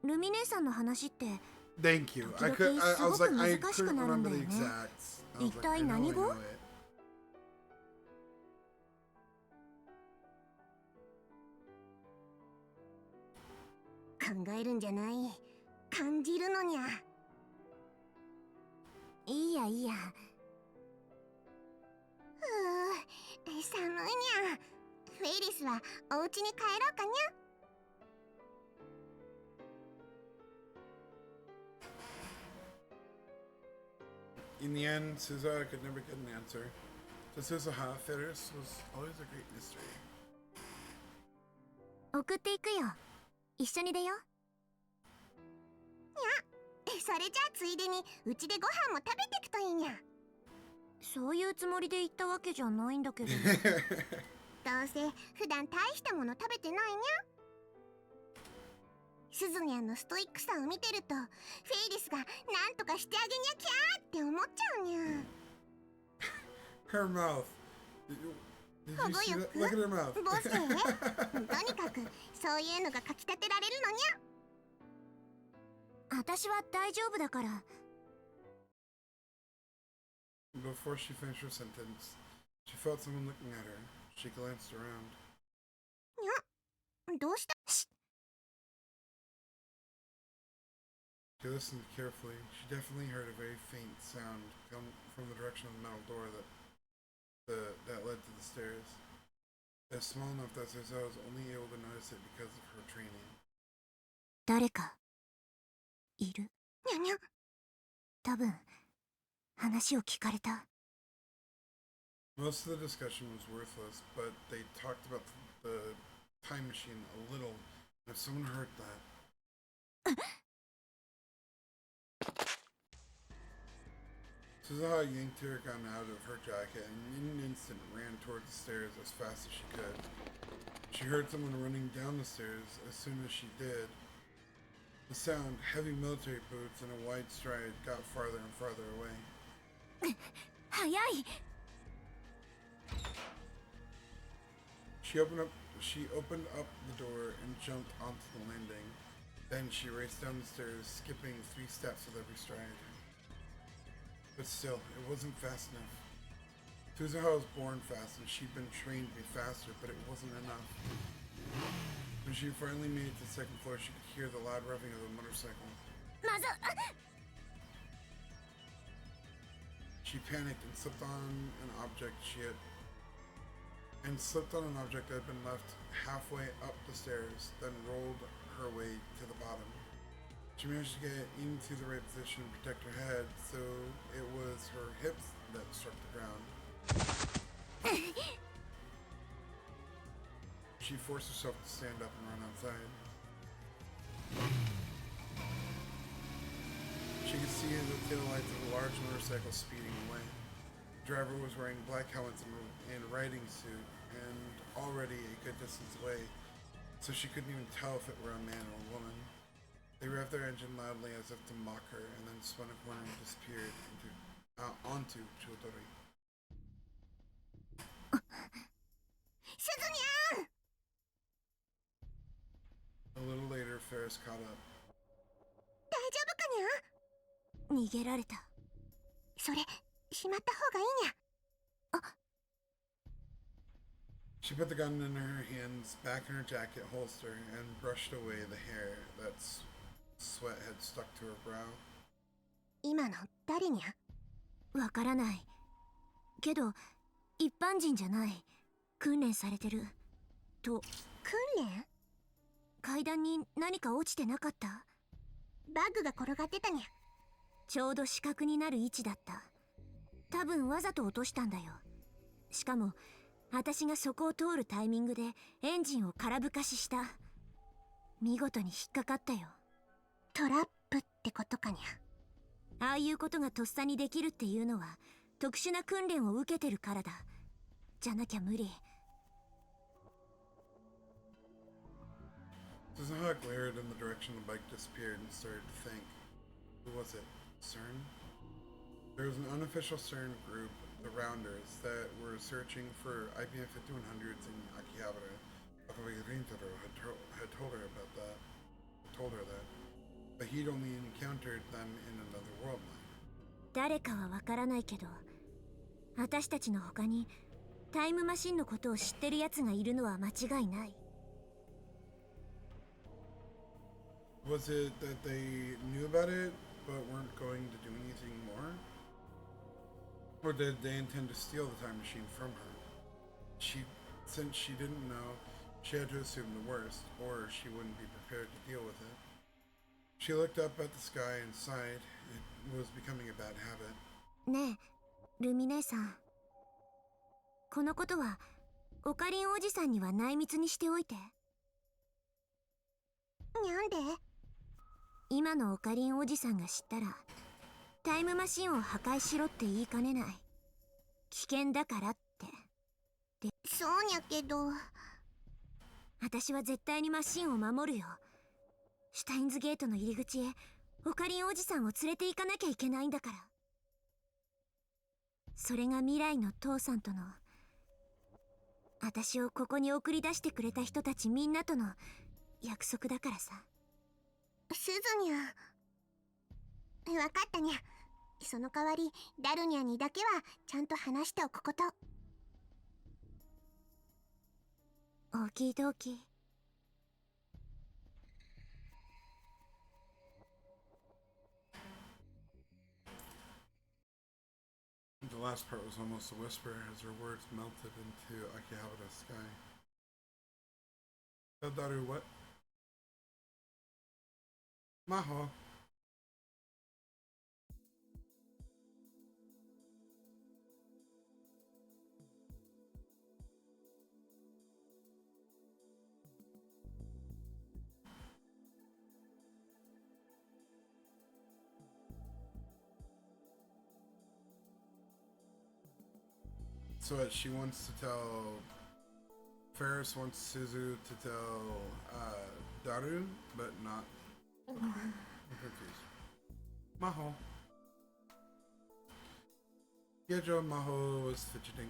ルミ姉さんの話って、Thank you. I was like, I couldn't remember the exacts. 一体何語？考えるんじゃない。感じるのにゃ。いいやいいや。寒いにゃ。フェイリスはお家に帰ろうかにゃ。In the end, Suzuha could never get an answer. To Suzuha, Ferris was always a great mystery. 送っていくよ。一緒に出よう。にゃ、それじゃあついでにうちでご飯も食べてくといいにゃ。そういうつもりで言ったわけじゃないんだけど。どうせ普段大したもの食べてないにゃ。スズニャンのストイックさを見てると、フェイリスがなんとかしてあげにゃきゃーって思っちゃうにゃ。Her mouth. Did you see that? Look at her mouth. ボスとにかくそういうのがかきたてられるのにゃ。私は大丈夫だから。Before she finished her sentence, she felt someone looking at her. She glanced around. にゃ、どうした？ She listened carefully. She definitely heard a very faint sound come from the direction of the metal door that led to the stairs. It was small enough that Suzuha was only able to notice it because of her training. 誰かいる。にゃにゃ。多分話を聞かれた。Most of the discussion was worthless, but they talked about the time machine a little. If someone heard that. Suzuha yanked her gun out of her jacket and in an instant ran toward the stairs as fast as she could. She heard someone running down the stairs. As soon as she did, the sound, heavy military boots and a wide stride, got farther and farther away. 早い。She opened up the door and jumped onto the landing. Then she raced down the stairs, skipping 3 steps with every stride. But still, it wasn't fast enough. Suzuha was born fast and she'd been trained to be faster, but it wasn't enough. When she finally made it to the second floor, she could hear the loud revving of the motorcycle. まず。She panicked and slipped on an object that had been left halfway up the stairs, then rolled her way to the bottom. She managed to get into the right position and protect her head, so it was her hips that struck the ground. She forced herself to stand up and run outside. She could see the taillights of a large motorcycle speeding away. The driver was wearing black helmets and a riding suit, and already a good distance away, so she couldn't even tell if it were a man or a woman. They revved their engine loudly as if to mock her, and then spun a corner and disappeared onto Chodori. すずにゃん。 A little later, Ferris caught up. 大丈夫かにゃ。逃げられた。それしまった方がいいにゃ。あ。She put the gun in her hands, back in her jacket holster, and brushed away the hair that sweat had stuck to her brow. 今の誰にゃ。わからない。けど一般人じゃない。訓練されてる。と。訓練？階段に何か落ちてなかった？バッグが転がってたにゃ。ちょうど死角になる位置だった。多分わざと落としたんだよ。しかも私がそこを通るタイミングでエンジンを空ぶかしした。見事に引っかかったよ。トラップってことかにゃ。ああいうことがとっさにできるっていうのは特殊な訓練を受けてるからだ。じゃなきゃ無理。Suzuha glared in the direction the bike disappeared and started to think. Who was it? CERN? There was an unofficial CERN group, the Rounders, that were searching for IBM 5100s in Akihabara. Rintaro had told her that. But he'd only encountered them in another world line. 誰かはわからないけど、私たちの他にタイムマシンのことを知ってる奴がいるのは間違いない。Was it that they knew about it, but weren't going to do anything more? Or did they intend to steal the time machine from her? Since she didn't know, she had to assume the worst, or she wouldn't be prepared to deal with it. She looked up at the sky and sighed. It was becoming a bad habit. ねえ、ルミ姉さん。このことはオカリンおじさんには内密にしておいて。なんで？今のオカリンおじさんが知ったらタイムマシンを破壊しろって言いかねない。危険だからって。で、そうにゃけど私は絶対にマシンを守るよ。シュタインズゲートの入り口へオカリンおじさんを連れて行かなきゃいけないんだから。それが未来の父さんとの、私をここに送り出してくれた人たちみんなとの約束だからさ。すずにゃ。わかったにゃ。その代わりダルニャにだけはちゃんと話しておくこと。オーキードーキー。The last part was almost a whisper as her words melted into Akihabara's sky. Daru what? Maho. So what, she wants to tell Ferris wants Suzu to tell Daru, but not. I'm confused. Maho. Yejo Maho was fidgeting.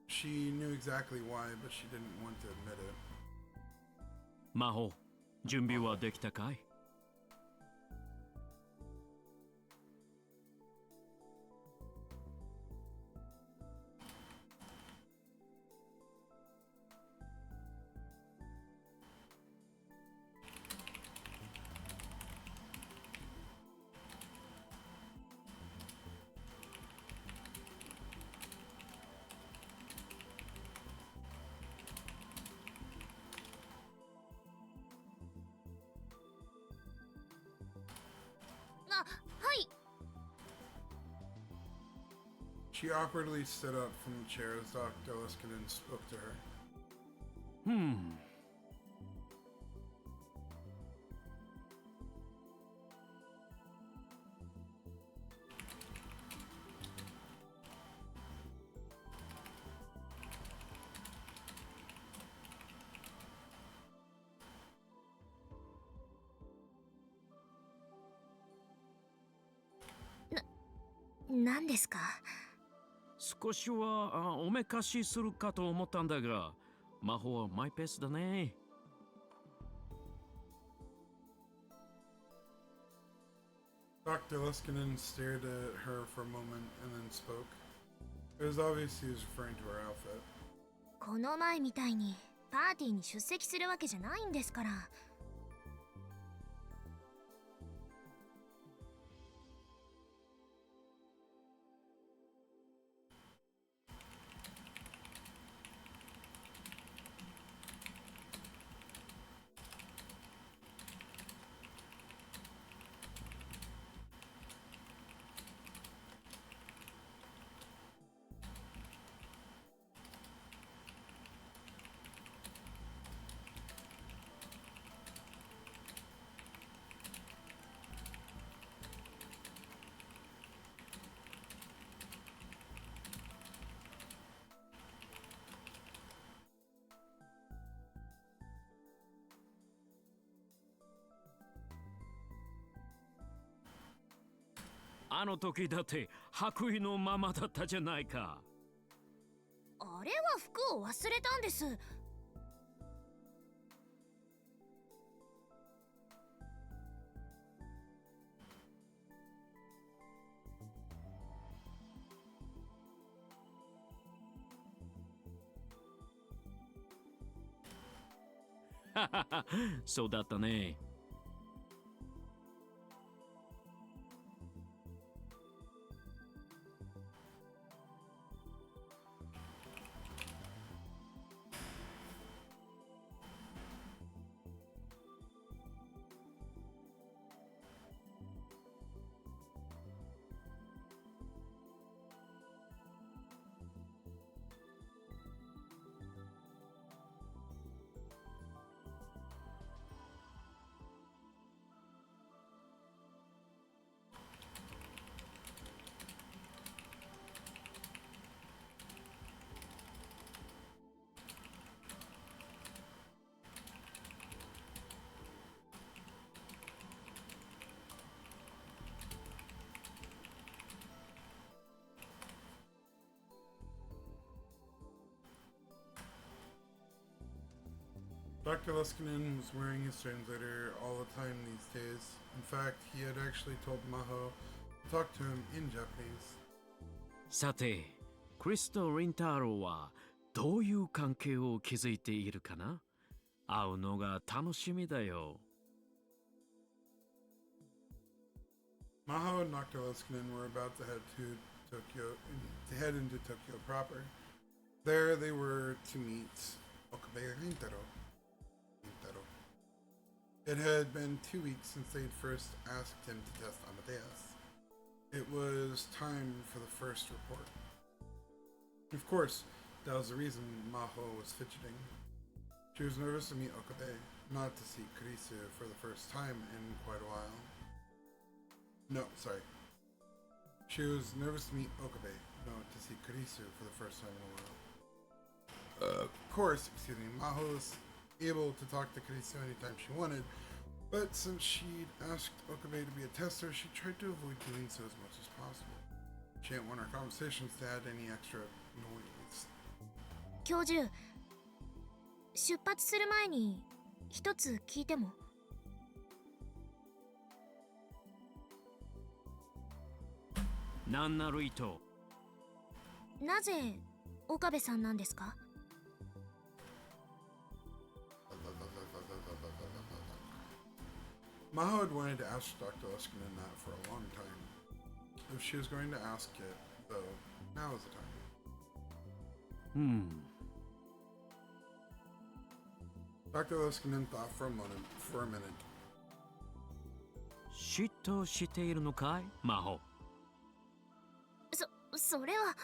She knew exactly why, but she didn't want to admit it. 魔法、準備はできたかい？She awkwardly stood up from the chair as Dr. Liskinen spoke to her. 何ですか？少しはおめかしするかと思ったんだが、魔法はマイペースだね。Dr. Liskinen stared at her for a moment and then spoke. It was obvious he was referring to her outfit. この前みたいにパーティーに出席するわけじゃないんですから。あの時だって白衣のままだったじゃないか。あれは服を忘れたんです。そうだったね。Dr. Liskinen was wearing his translator all the time these days. In fact, he had actually told Maho to talk to him in Japanese. さて、クリスとリンタロウはどういう関係を築いているかな？会うのが楽しみだよ。Maho and Dr. Liskinen were about to head to Tokyo, to head into Tokyo proper. There they were to meet Okabe Rintaro. It had been 2 weeks since they'd first asked him to test Amadeus. It was time for the first report. Of course, that was the reason Maho was fidgeting. She was nervous to meet Okabe, not to see Kurisu for the first time in quite a while. No, sorry. She was nervous to meet Okabe, not to see Kurisu for the first time in a while. Of course, Maho was able to talk to Kurisu anytime she wanted, but since she'd asked Okabe to be a tester, she tried to avoid doing so as much as possible. She didn't want her conversations to add any extra noise. 教授、出発する前に一つ聞いても。何なる意図？なぜ岡部さんなんですか？ Maho had wanted to ask Dr. Leskinen that for a long time. If she was going to ask it, though, now is the time. Dr. Leskinen thought for a minute. 嫉妬しているのかい、魔法？それは。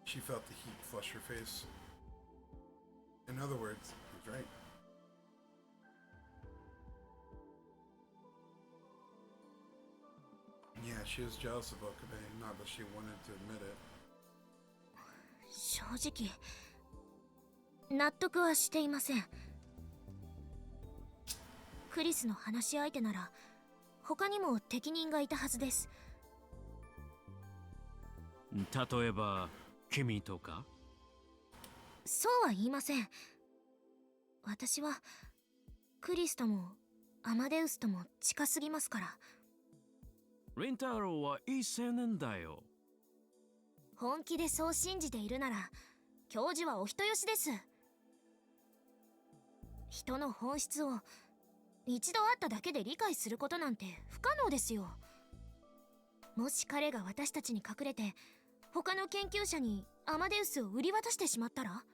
She felt the heat flush her face. In other words, he was right. Yeah, she was jealous of Okabe, not that she wanted to admit it. 正直、納得はしていません。クリスの話し相手なら、他にも適任がいたはずです。例えば、君とか？そうは言いません。私はクリスともアマデウスとも近すぎますから。リンタロウはいい青年だよ。本気でそう信じているなら、教授はお人よしです。人の本質を一度会っただけで理解することなんて不可能ですよ。もし彼が私たちに隠れて他の研究者にアマデウスを売り渡してしまったら、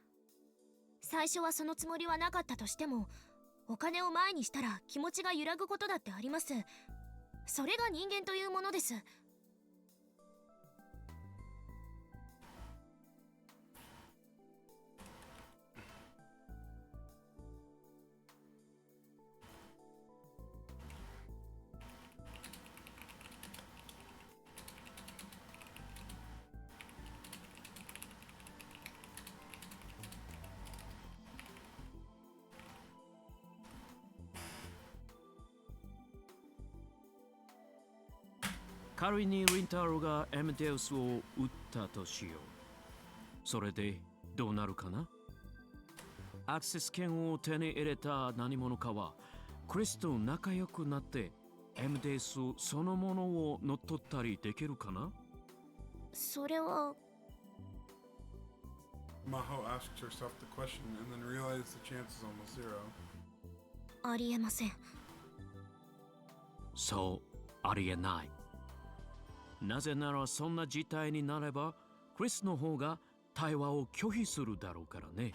最初はそのつもりはなかったとしても、お金を前にしたら気持ちが揺らぐことだってあります。それが人間というものです。仮にリンタロウがエムデウスを撃ったとしよう。それでどうなるかな？アクセス権を手に入れた何者かはクリスと仲良くなってエムデウスそのものを乗っ取ったりできるかな？それは。Maho asked herself the question and then realized the chance is almost zero. ありえません。そう、ありえない。なぜならそんな事態になればクリスの方が対話を拒否するだろうからね。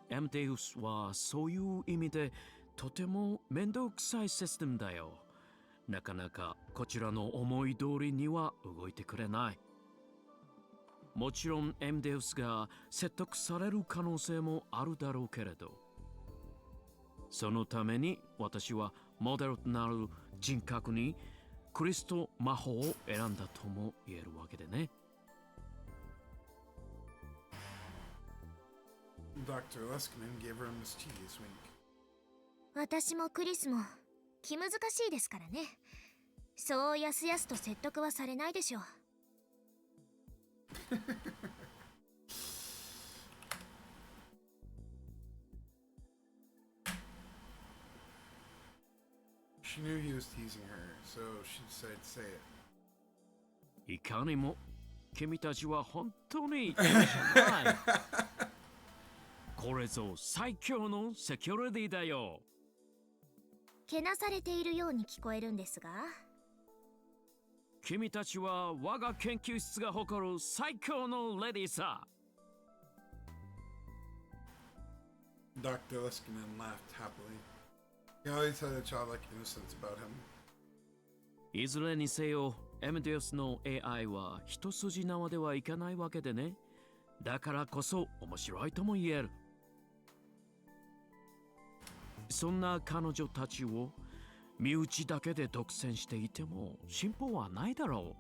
エムデウスはそういう意味でとても面倒くさいシステムだよ。なかなかこちらの思い通りには動いてくれない。もちろんエムデウスが説得される可能性もあるだろうけれど、そのために私はモデルとなる人格にクリスと魔法を選んだとも言えるわけでね。Dr. Leskinen gave her a mischievous wink. 私もクリスも気難しいですからね。そうやすやすと説得はされないでしょう。She knew he was teasing her, so she decided to say it. いかにも君たちは本当にいいじゃない。これぞ最強のセキュリティだよ。けなされているように聞こえるんですが。君たちは我が研究室が誇る最高のレディーさ。Dr. Liskinen laughed happily. He always had a childlike innocence about him. いずれにせよ、エムディオスの AI は一筋縄ではいかないわけでね。だからこそ面白いとも言える。そんな彼女たちを身内だけで独占していても進歩はないだろう。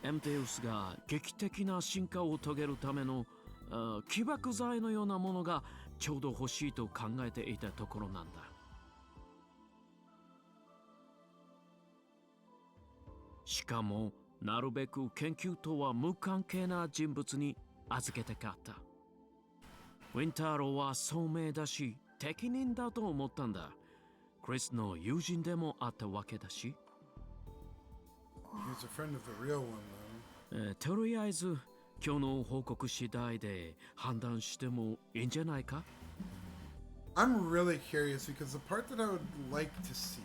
エムテウスが劇的な進化を遂げるための起爆剤のようなものがちょうど欲しいと考えていたところなんだ。しかもなるべく研究とは無関係な人物に預けたかった。ウィンターローは聡明だし適任だと思ったんだ。クリスの友人でもあったわけだし。He's a friend of the real one, though. とりあえず今日の報告次第で判断してもいいんじゃないか？ I'm really curious because the part that I would like to see.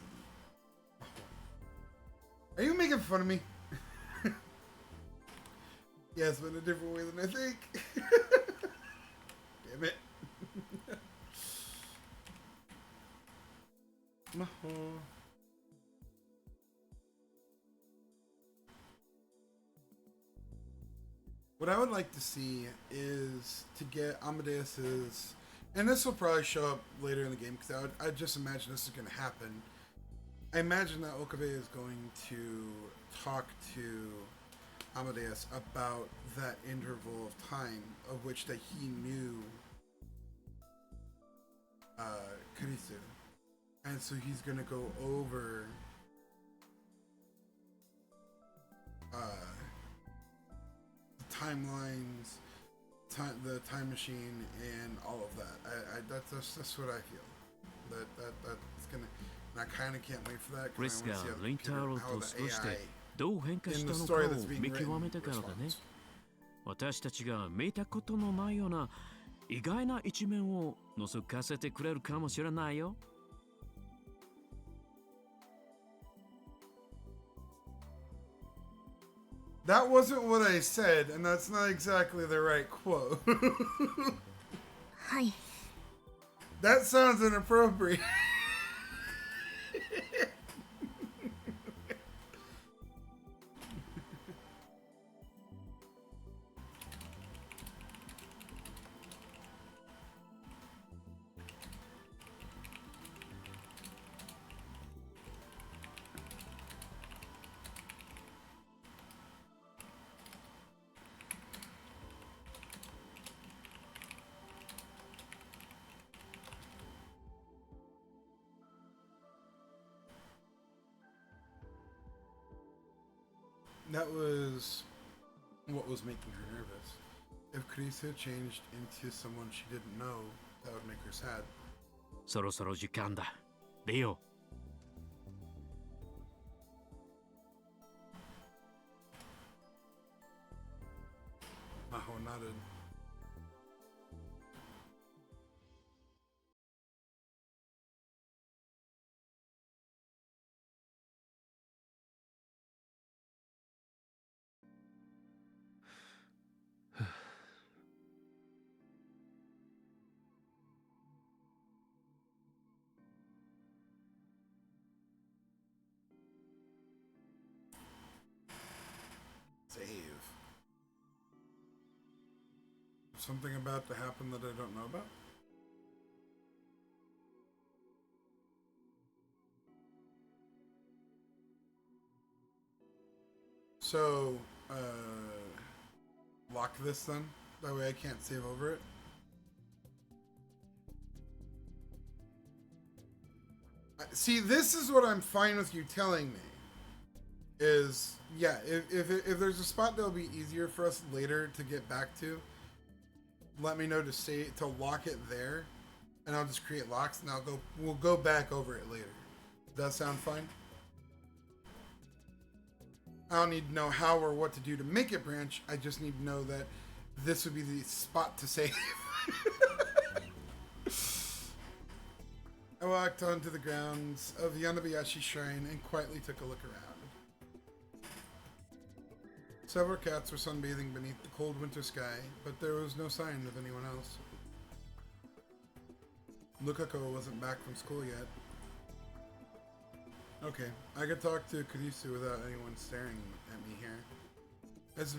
Are you making fun of me? Yes, but in a different way than I think. Damn it. Maho. What I would like to see is to get Amadeus's, and this will probably show up later in the game because I just imagine this is going to happen. I imagine that Okabe is going to talk to Amadeus about that interval of time of which that he knew Kurisu. And so he's going to go over the timelines, the time machine, and all of that. That's what I feel. That's going to... And I kind of can't wait for that クリス because が I リン want タ to ロ see と how そ the して AI どう変化 in し the たの story か that's を being 見極 written めてからだね。 responds. 私たちが見たことのないような意外な一面を覗かせてくれるかもしれないよ。That wasn't what I said, and that's not exactly the right quote. はい。 That sounds inappropriate. That was what was making her nervous. If Krisa changed into someone she didn't know, that would make her sad. そろそろ時間だ。レオ。Maho nodded. Save. Something about to happen that I don't know about? So, lock this then? That way I can't save over it? See, this is what I'm fine with you telling me. is, yeah, if there's a spot that'll be easier for us later to get back to, let me know to lock it there, and I'll just create locks, and we'll go back over it later. Does that sound fine? I don't need to know how or what to do to make it branch. I just need to know that this would be the spot to save. I walked onto the grounds of the Yanabayashi Shrine and quietly took a look around. Several cats were sunbathing beneath the cold winter sky, but there was no sign of anyone else. Lukako wasn't back from school yet. Okay, I could talk to Kurisu without anyone staring at me here. I was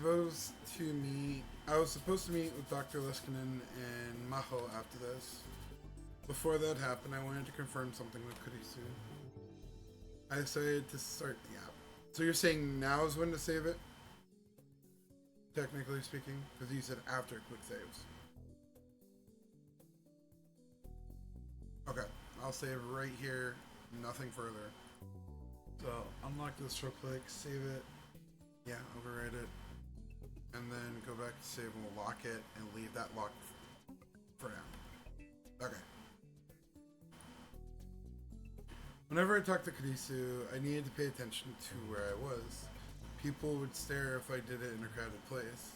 supposed to meet with Dr. Leskinen and Maho after this. Before that happened, I wanted to confirm something with Kurisu. I decided to start the app. So you're saying now is when to save it? Technically speaking, because you said after quick saves. Okay, I'll save right here, nothing further. So unlock this real quick, save it, yeah, override it, and then go back to save and we'll lock it and leave that locked for now. Okay. Whenever I talked to Kurisu, I needed to pay attention to where I was. People would stare if I did it in a crowded place.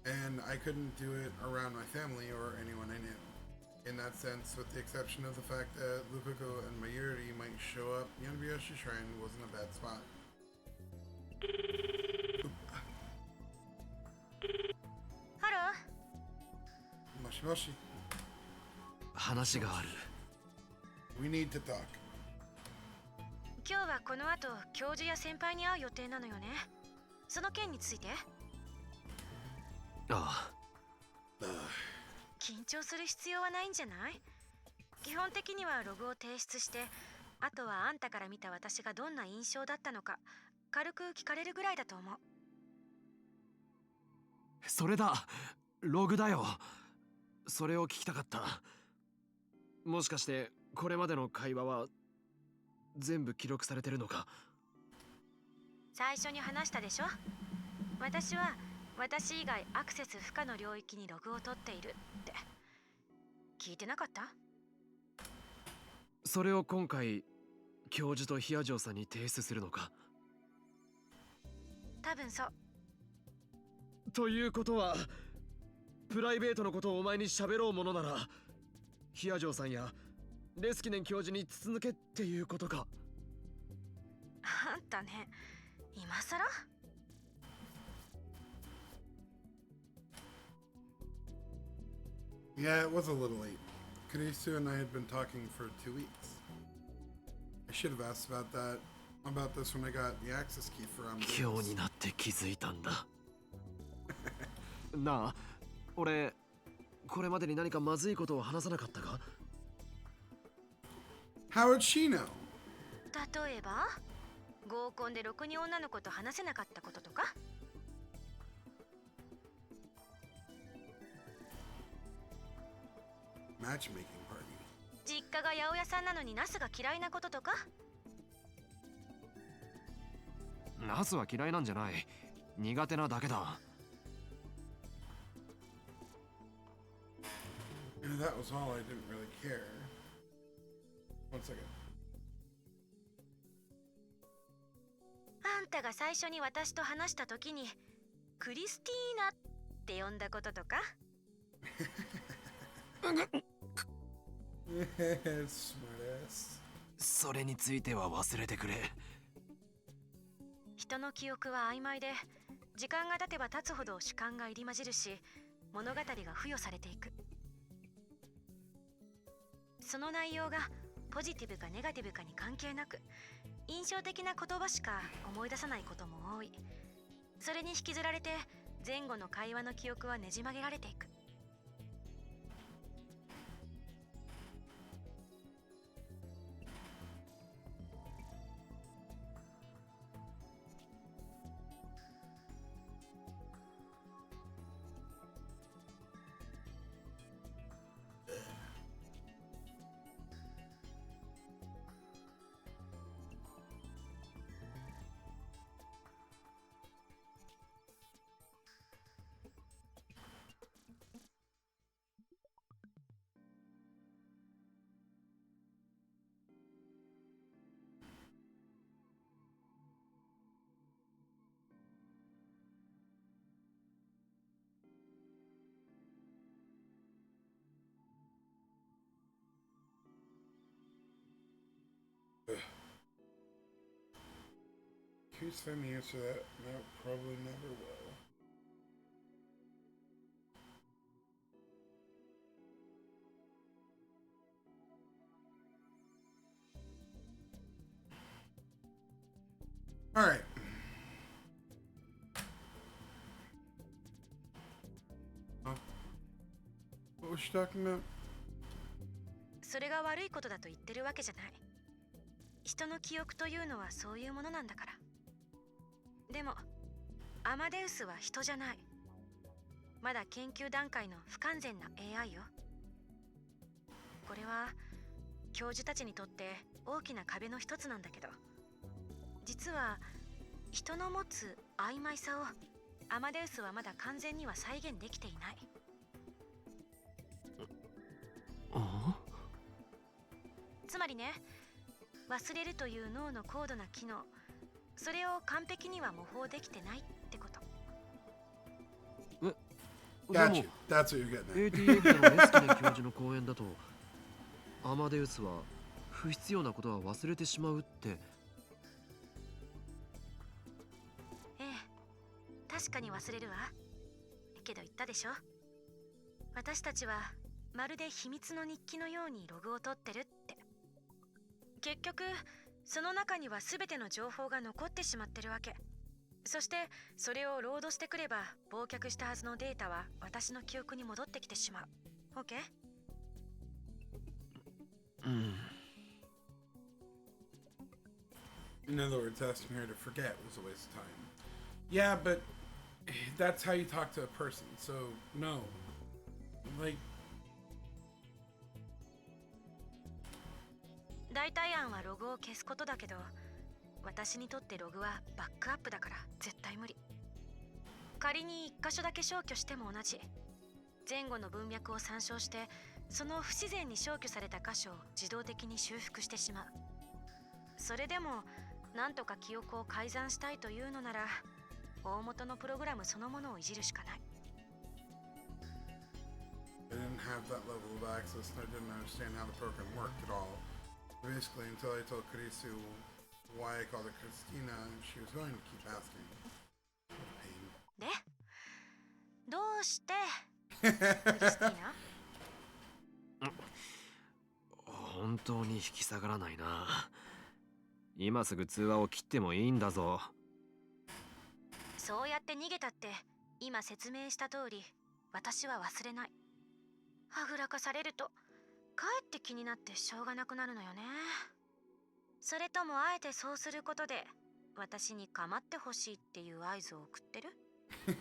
And I couldn't do it around my family or anyone I knew. In that sense, with the exception of the fact that Lukako and Mayuri might show up, Yanabayashi Shrine wasn't a bad spot. Hello. Moshi moshi. 話がある。 We need to talk. 今日はこの後教授や先輩に会う予定なのよね。その件について。ああ。緊張する必要はないんじゃない？基本的にはログを提出して、あとはあんたから見た私がどんな印象だったのか軽く聞かれるぐらいだと思う。それだ。ログだよ。それを聞きたかった。もしかしてこれまでの会話は全部記録されてるのか？最初に話したでしょ。私は私以外アクセス不可の領域にログを取っているって聞いてなかった？それを今回教授とヒアジョーさんに提出するのか？多分そう。ということはプライベートのことをお前に喋ろうものならヒアジョーさんやレスキネン教授に筒抜けっていうことか？あんたね、今さらYeah, it was a little late. Kurisu and I had been talking for 2 weeks. I should have asked about this when I got the access key for 今日になって気づいたんだ。なあ、俺これまでに何かまずいことを話さなかったか？ How would she know? 例えば合コンでろくに女の子と話せなかったこととか。Matchmaking party. 実家が八百屋さんなのにナスが嫌いなこととか。ナスは嫌いなんじゃない。苦手なだけだ。And that was all. I didn't really care. One second. あんたが最初に私と話した時にクリスティーナって呼んだこととか。Smartass. それについては忘れてくれ。人の記憶は曖昧で、時間が経てば経つほど主観が入り混じるし、物語が付与されていく。その内容がポジティブかネガティブかに関係なく、印象的な言葉しか思い出さないことも多い。それに引きずられて前後の会話の記憶はねじ曲げられていく。Who's finding the answer to that? No, probably never will. All right. What was she talking about? それが悪いことだと言ってるわけじゃない。人の記憶というのはそういうものなんだから。でもアマデウスは人じゃない。まだ研究段階の不完全な AI よ。これは教授たちにとって大きな壁の一つなんだけど、実は人の持つ曖昧さをアマデウスはまだ完全には再現できていない。つまりね、忘れるという脳の高度な機能、それを完璧には模倣できてないってこと。で Got も you. That's what you're getting at. ATM のレスキネ教授の講演だとアマデウスは不必要なことは忘れてしまうって。ええ、確かに忘れるわ。けど言ったでしょ、私たちはまるで秘密の日記のようにログを取ってるって。結局その中には全ての情報が残ってしまってるわけ。そしてそれをロードしてくれば忘却したはずのデータは私の記憶に戻ってきてしまう。 OK？ In other words, asking her to forget was a waste of time. Yeah, but that's how you talk to a person, so no. Like, 代替案はログを消すことだけど、私にとってログはバックアップだから絶対無理。仮に一箇所だけ消去しても同じ。前後の文脈を参照してその不自然に消去された箇所を自動的に修復してしまう。それでもなんとか記憶を改ざんしたいというのなら、大元のプログラムそのものをいじるしかない。 I didn't have that level of access and I didn't understand how the program worked at all. Basically, until I told Karisu why I called her Christina, she was going to keep asking. What a pain. で、どうしてクリスティーナ？本当に引き下がらないな。今すぐ通話を切ってもいいんだぞ。そうやって逃げたって今説明した通り私は忘れない。はぐらかされるとかえって気になってしょうがなくなるのよね。それともあえてそうすることで私に構ってほしいっていう合図を送ってる？構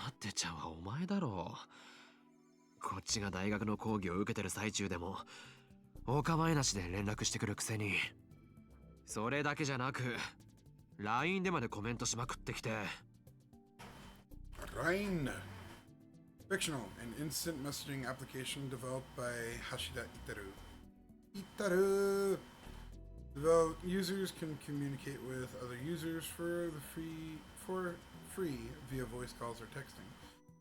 ってちゃはお前だろう。こっちが大学の講義を受けてる最中でもお構いなしで連絡してくるくせに。それだけじゃなく LINE でまでコメントしまくってきて。Rain. Fictional, an instant messaging application developed by Hashida Itaru. Itaru! Users can communicate with other users for free via voice calls or texting,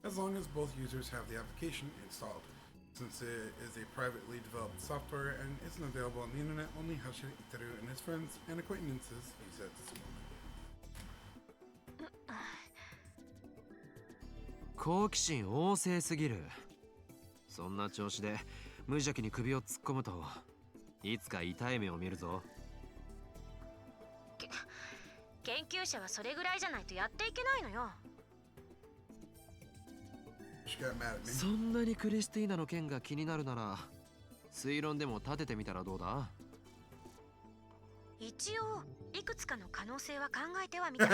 as long as both users have the application installed. Since it is a privately developed software and isn't available on the internet, only Hashida Itaru and his friends and acquaintances use it at this moment. 好奇心旺盛すぎる。そんな調子で無邪気に首を突っ込むといつか痛い目を見るぞ。研究者はそれぐらいじゃないとやっていけないのよ。She got mad at me. そんなにクリスティーナの件が気になるなら推論でも立ててみたらどうだ？一応いくつかの可能性は考えてはみた。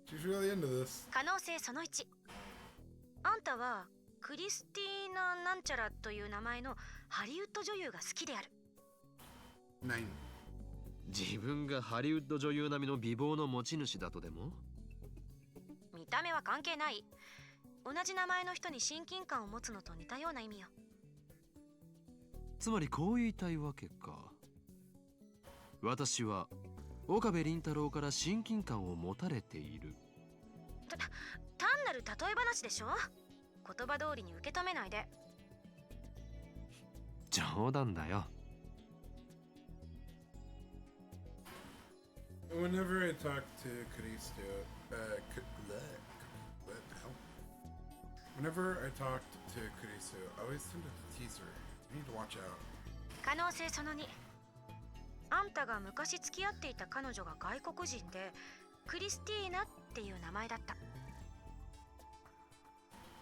She's really into this. 可能性その1。あんたはクリスティーナなんちゃらという名前のハリウッド女優が好きである。 9. 自分がハリウッド女優並みの美貌の持ち主だとでも？見た目は関係ない。同じ名前の人に親近感を持つのと似たような意味よ。つまりこう言いたいわけか。私は岡部倫太郎から親近感を持たれている。単なる例え話でしょ。言葉通りに受け止めないで。冗談だよ。Whenever I talk to Cristo, what the hell? Whenever I talked to Cristo, I always tend to tease her. You need to watch out. 可能性その2。あんたが昔付き合っていた彼女が外国人で、クリスティーナっていう名前だった。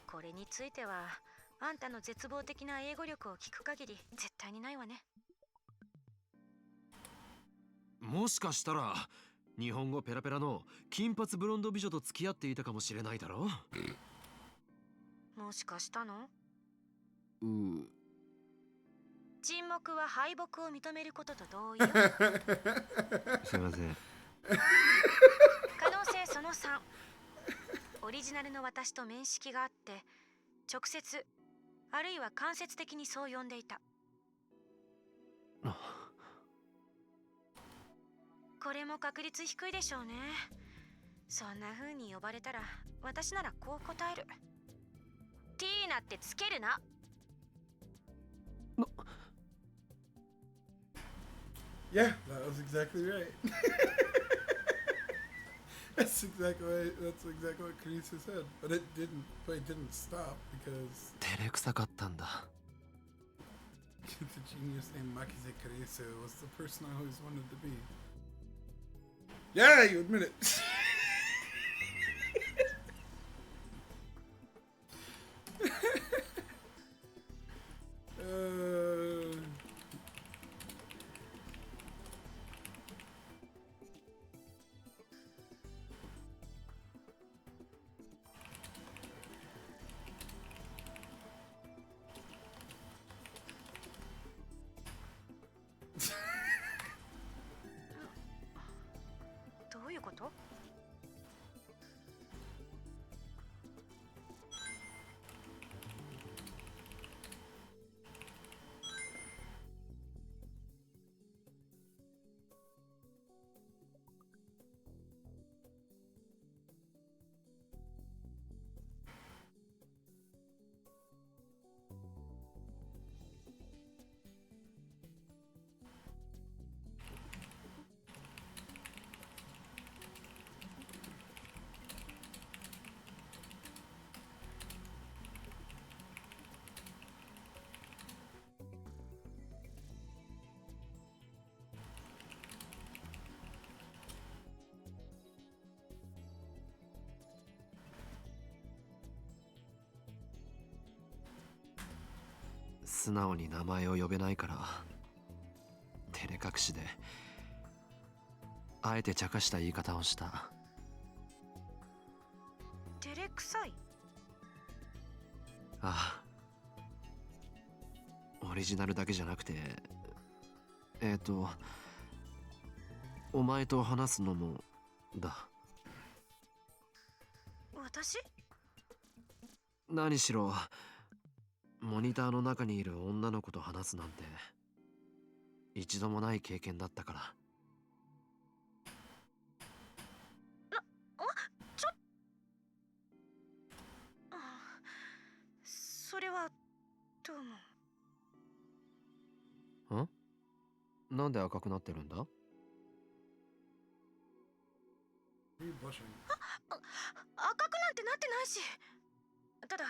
これについては、あんたの絶望的な英語力を聞く限り絶対にないわね。もしかしたら日本語ペラペラの金髪ブロンド美女と付き合っていたかもしれないだろ。もしかしたの？沈黙は敗北を認めることと同意よ。すいません。可能性その3。オリジナルの私と面識があって、直接あるいは間接的にそう呼んでいた。これも確率低いでしょうね。そんな風に呼ばれたら私ならこう答える。ティーナってつけるな。Yeah, that was exactly right. That's exactly what Cristo said. But it didn't stop because 照れくさかったんだ。the genius named Makise Cristo was the person I always wanted to be. Yeah, you admit it.「素直に名前を呼べないから照れ隠しであえて茶化した言い方をした。照れくさい？ああ、オリジナルだけじゃなくてお前と話すのもだ。私？何しろモニターの中にいる女の子と話すなんて一度もない経験だったから。それはどうも。なんで赤くなってるんだ？Are you blushing? 赤くなんてなってないし。ただ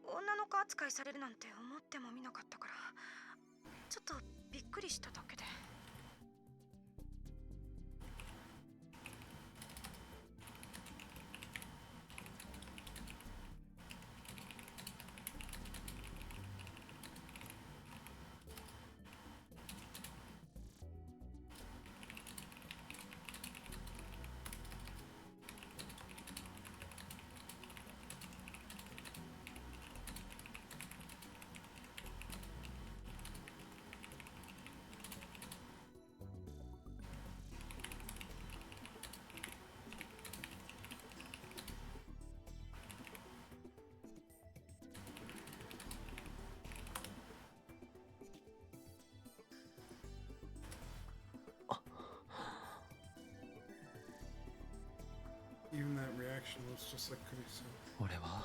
女の子扱いされるなんて思ってもみなかったから、ちょっとびっくりしただけで。Even that reaction was just like Cristo. 俺は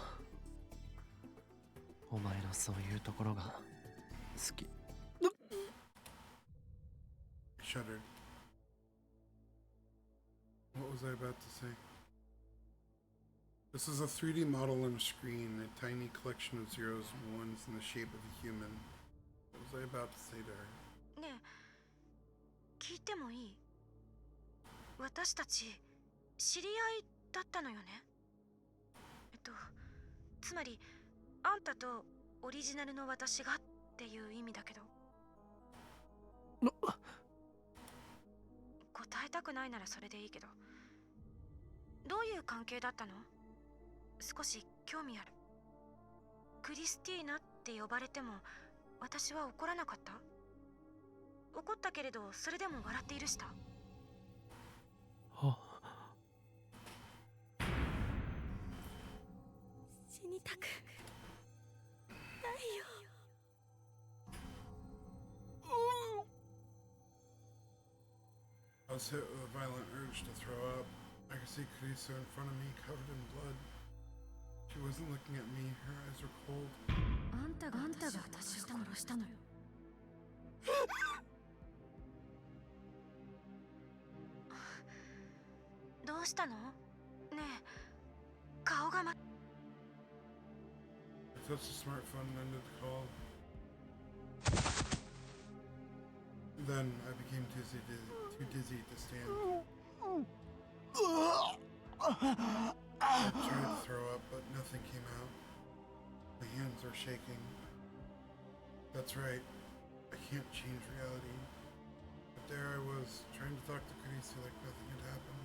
お前のそういうところが好き。Shuddered. was I about to say? This is a 3D model on a screen, a tiny collection of zeros and ones in the shape of a human. What was I about to say to her? ねえ、聞いてもいい？私たち知り合いだったのよね。つまりあんたとオリジナルの私がっていう意味だけど。答えたくないならそれでいいけど、どういう関係だったの？少し興味ある。クリスティーナって呼ばれても私は怒らなかった？怒ったけれどそれでも笑っているした。死にたくないよ。I was hit with a violent urge to throw up. I could see Kurisu in front of me, covered in blood. She wasn't looking at me. Her eyes were cold. あんたが私を殺したのよ。どうしたの？ねえ、顔がI touched the smartphone and ended the call. Then I became too dizzy to stand. I tried to throw up, but nothing came out. My hands are shaking. That's right. I can't change reality. But there I was, trying to talk to Kurisu like nothing had happened.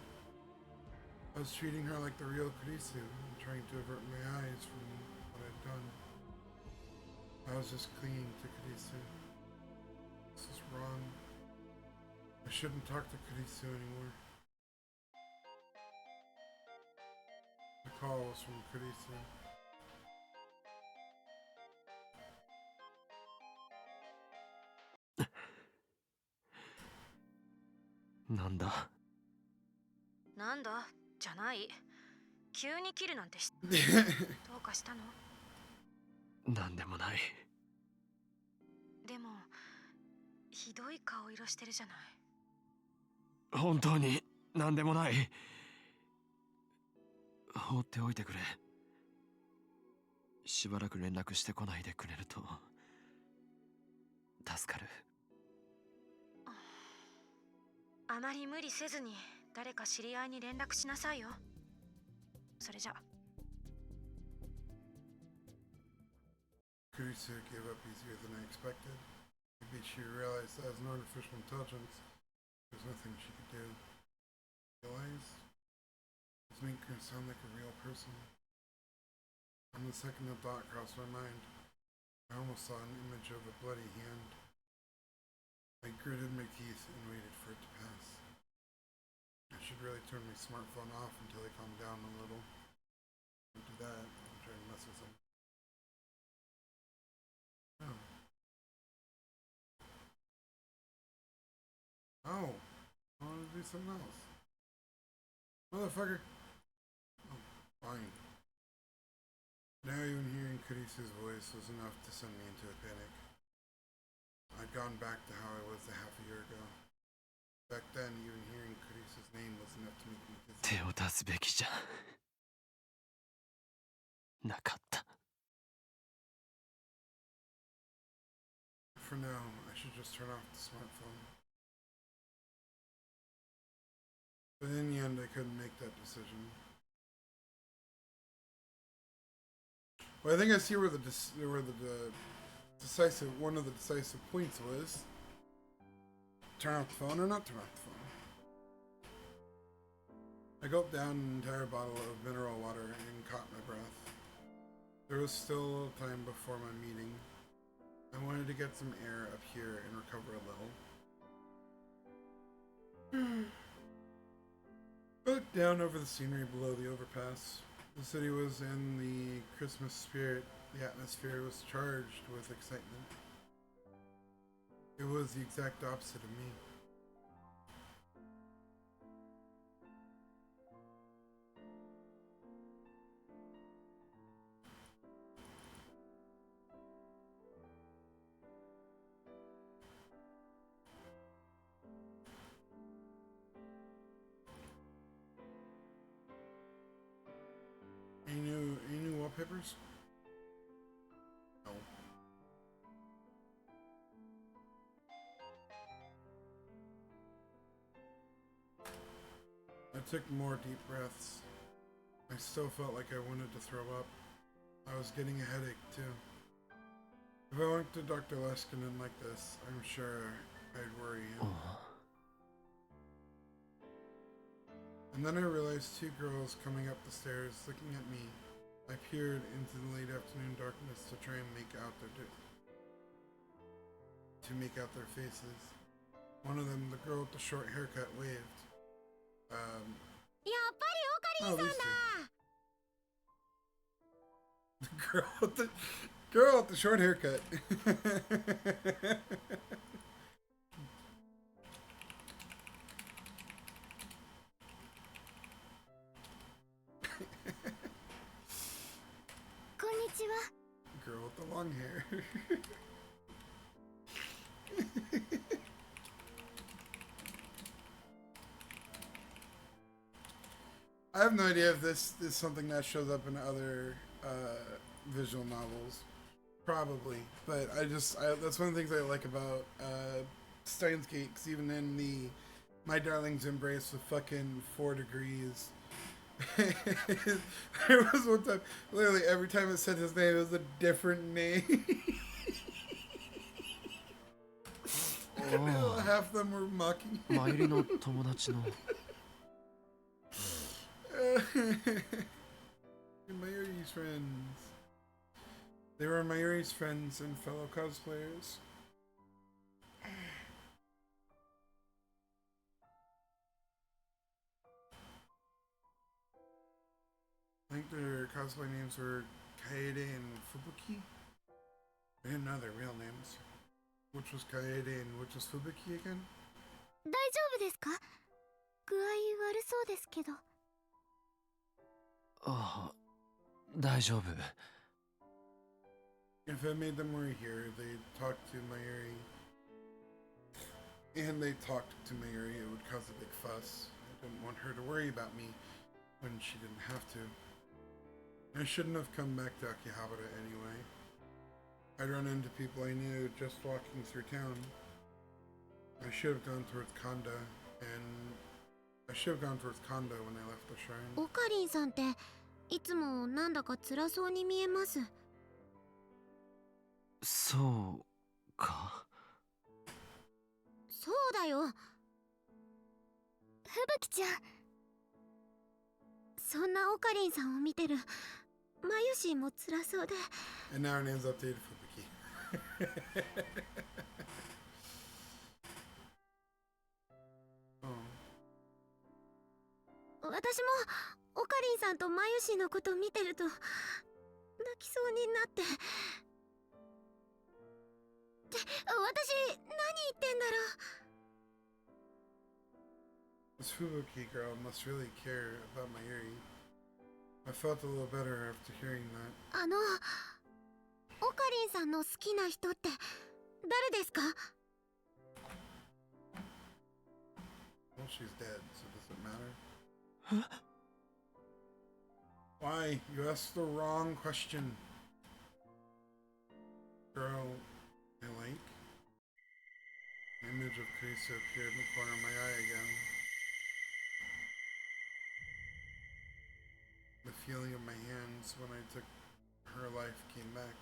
I was treating her like the real Kurisu, and trying to avert my eyes from what I'd done. I was just clinging to Kurisu. This is wrong. I shouldn't talk to Kurisu anymore. The call was from Kurisu. なんだなんだじゃない。急に切るなんてどうかしたの？なんでもない。でもひどい顔色してるじゃない。本当になんでもない。放っておいてくれ。しばらく連絡してこないでくれると助かる。あまり無理せずに誰か知り合いに連絡しなさいよ。それじゃ。Kurisu gave up easier than I expected. Maybe she realized that as an artificial intelligence, there's nothing she could do. Realize? This made her sound like a real person. On the second a thought crossed my mind, I almost saw an image of a bloody hand. I gritted my teeth and waited for it to pass. I should really turn my smartphone off until I calm down a little. Don't do that. I'm trying to mess with them. Oh. Oh. I want to do something else. Motherfucker. Oh, fine. Now even hearing Kurisu's voice was enough to send me into a panic. I'd gone back to how I was a half a year ago. Back then, even hearing Kurisu's name was enough to make me dizzy. 手を出すべきじゃなかった。For now, I should just turn off the smartphone. But in the end, I couldn't make that decision. Well, I think I see where the decisive one of the decisive points was. Turn off the phone or not turn off the phone. I gulped down an entire bottle of mineral water and caught my breath. There was still time before my meeting. I wanted to get some air up here and recover a little. I looked down over the scenery below the overpass. The city was in the Christmas spirit. The atmosphere was charged with excitement. It was the exact opposite of me. wallpapers? No. I took more deep breaths. I still felt like I wanted to throw up. I was getting a headache too. If I went to Dr. Leskinen like this, I'm sure I'd worry him. And then I realized two girls coming up the stairs looking at me. I peered into the late afternoon darkness to try and make out their faces. One of them, the girl with the short haircut, waved. Oh, these two. The girl with the short haircut. Girl with the long hair. I have no idea if this is something that shows up in other visual novels. Probably. But that's one of the things I like about Steins Gate, 'cause even in the My Darling's Embrace with fucking 4 degrees, there was one time, literally every time it said his name, it was a different name. Half of them were mocking him. Mayuri's friends. They were Mayuri's friends and fellow cosplayers. I think their cosplay names were Kaede and Fubuki. I didn't know their real names. Which was Kaede and which was Fubuki again? 大丈夫ですか？具合悪そうですけど。大丈夫。If it made them worry here, they talked to Mayuri. And they talked to Mayuri, it would cause a big fuss. I didn't want her to worry about me when she didn't have to. I shouldn't have come back to Akihabara anyway. I'd run into people I knew just walking through town. I should have gone towards Kanda, and I should have gone towards Kanda when I left the shrine. オカリンさんっていつもなんだか辛そうに見えます。そうか。そうだよ。ふぶきちゃん。そんなオカリンさんを見てるマユシーも辛そうで。And now her name's updated Fubuki. 私もオカリンさんとマユシーのこと見てると泣きそうになって。って私何言ってんだろう。 This Fubuki girl must really care about Mayuri. I felt a little better after hearing that. オカリンさんの好きな人って誰ですか？ Well, she's dead, so does it matter? Why? You asked the wrong question. Girl, I like. An image of Krisa appeared in the corner of my eye again. The feeling of my hands when I took her life came back.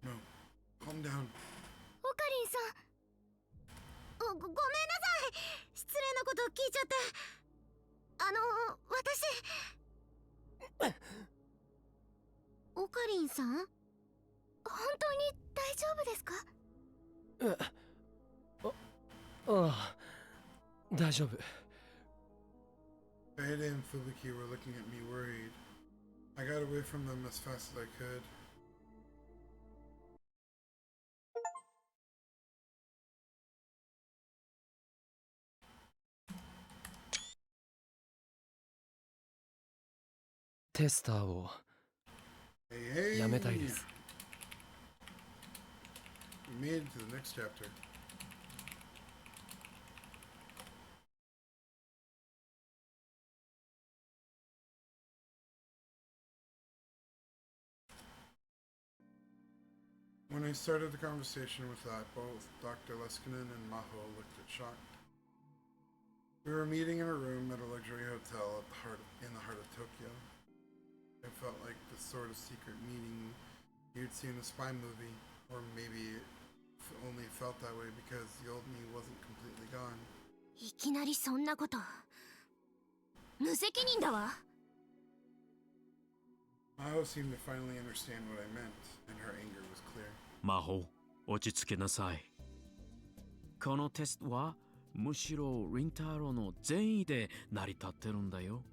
No, calm down. オカリンさん。ごめんなさい。失礼なこと聞いちゃって。私。オカリンさん？本当に大丈夫ですか？大丈夫。Kaede and Fubuki were looking at me worried. I got away from them as fast as I could. Tester を Hey, やめたいです。 We made it to the next chapter. When I started the conversation with that, both Dr. Leskinen and Maho looked at shocked. We were meeting in a room at a luxury hotel in the heart of Tokyo. It felt like the sort of secret meeting you'd see in a spy movie, or maybe it only felt that way because the old me wasn't completely gone. いきなりそんなこと。無責任だわ。Maho seemed to finally understand what I meant, and her anger was clear. 魔法、落ち着けなさい。このテストはむしろリンタロウの善意で成り立ってるんだよ。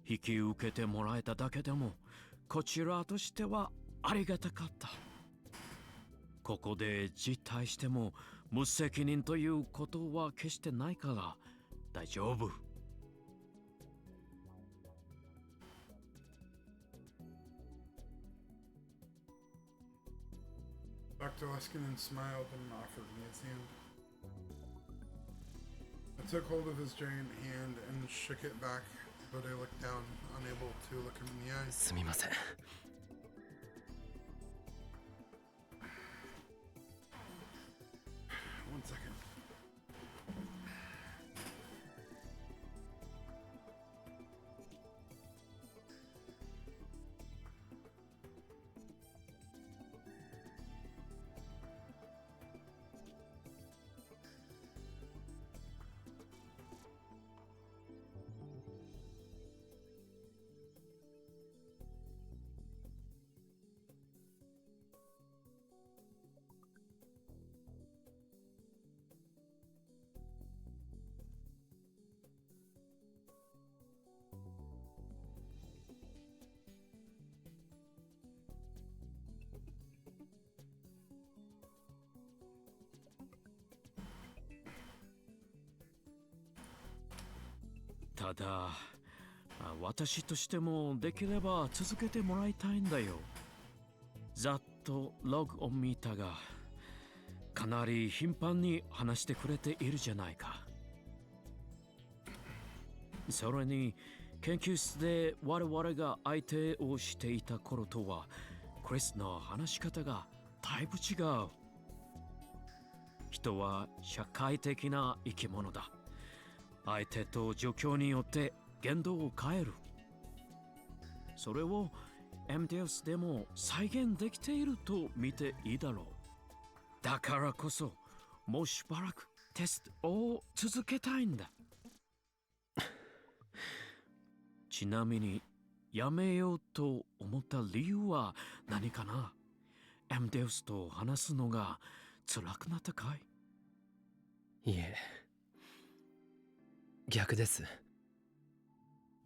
引き受けてもらえただけでもこちらとしてはありがたかった。ここで辞退しても無責任ということは決してないから大丈夫。Dr. Leskinen smiled and offered me his hand. I took hold of his giant hand and shook it back, but I looked down, unable to look him in the eyes. すみません。One second.ただ、私としてもできれば続けてもらいたいんだよ。ざっとログを見たが、かなり頻繁に話してくれているじゃないか。それに、研究室で我々が相手をしていた頃とは、クリスの話し方がだいぶ違う。人は社会的な生き物だ。相手と状況によって言動を変える。それを MTS でも再現できていると見ていいだろう。だからこそもうしばらくテストを続けたいんだ。ちなみにやめようと思った理由は何かな？ MTS と話すのが辛くなったかい？いえ、逆です。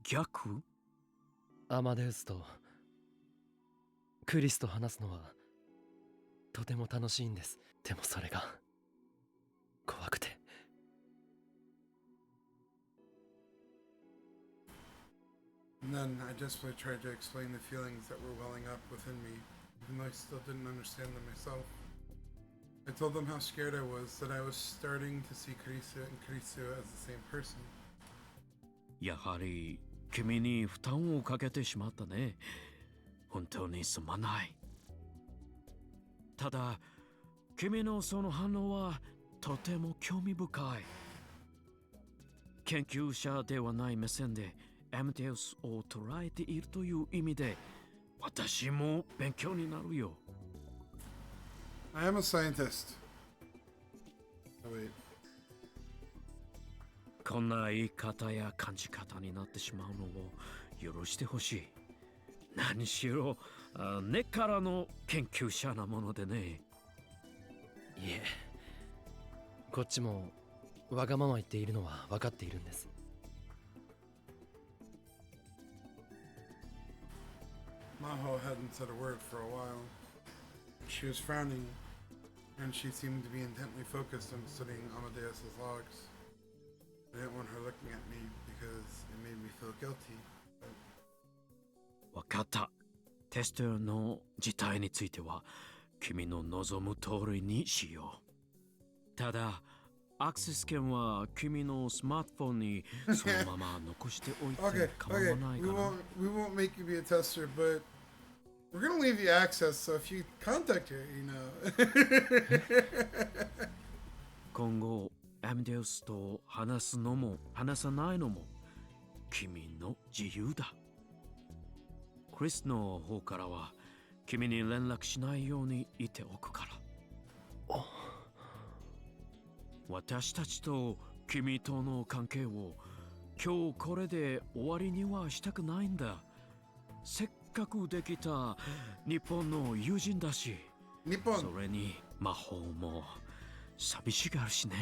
逆？アマデウスとクリスと話すのはとても楽しいんです。でもそれが怖くて。And then I desperately tried to explain the feelings that were welling up within me, even though I still didn't understand them myself. I told them how scared I was, that I was starting to see Karisu and Karisu as the same person. やはり君に負担をかけてしまったね。本当にすまない。ただ、君のその反応はとても興味深い。研究者ではない目線で MTS を捉えているという意味で、私も勉強になるよ。I am a scientist. Oh, wait. こんな言い方や感じ方になってしまうのを許してほしい。何しろ根っからの研究者なものでね。いえ、こっちもわがまま言っているのは分かっているんです。Maho hadn't said a word for a while. She was frowning, and she seemed to be intently focused on studying Amadeus's logs. I didn't want her looking at me because it made me feel guilty. わかった。テストの事態については君の望む通りにしよう。ただ、アクセス権は君のスマートフォンにそのまま残しておいて Okay, 構わないかな。we won't make you be a tester, but We're gonna leave you access, so if you contact her, you know. 今後アメデウスと話すのも話さないのも君の自由だ。クリスの方からは君に連絡しないように言っておくから。私たちと君との関係を今日これで終わりにはしたくないんだ。せっかくできた日本の友人だし。日本。それに魔法も寂しがるしね。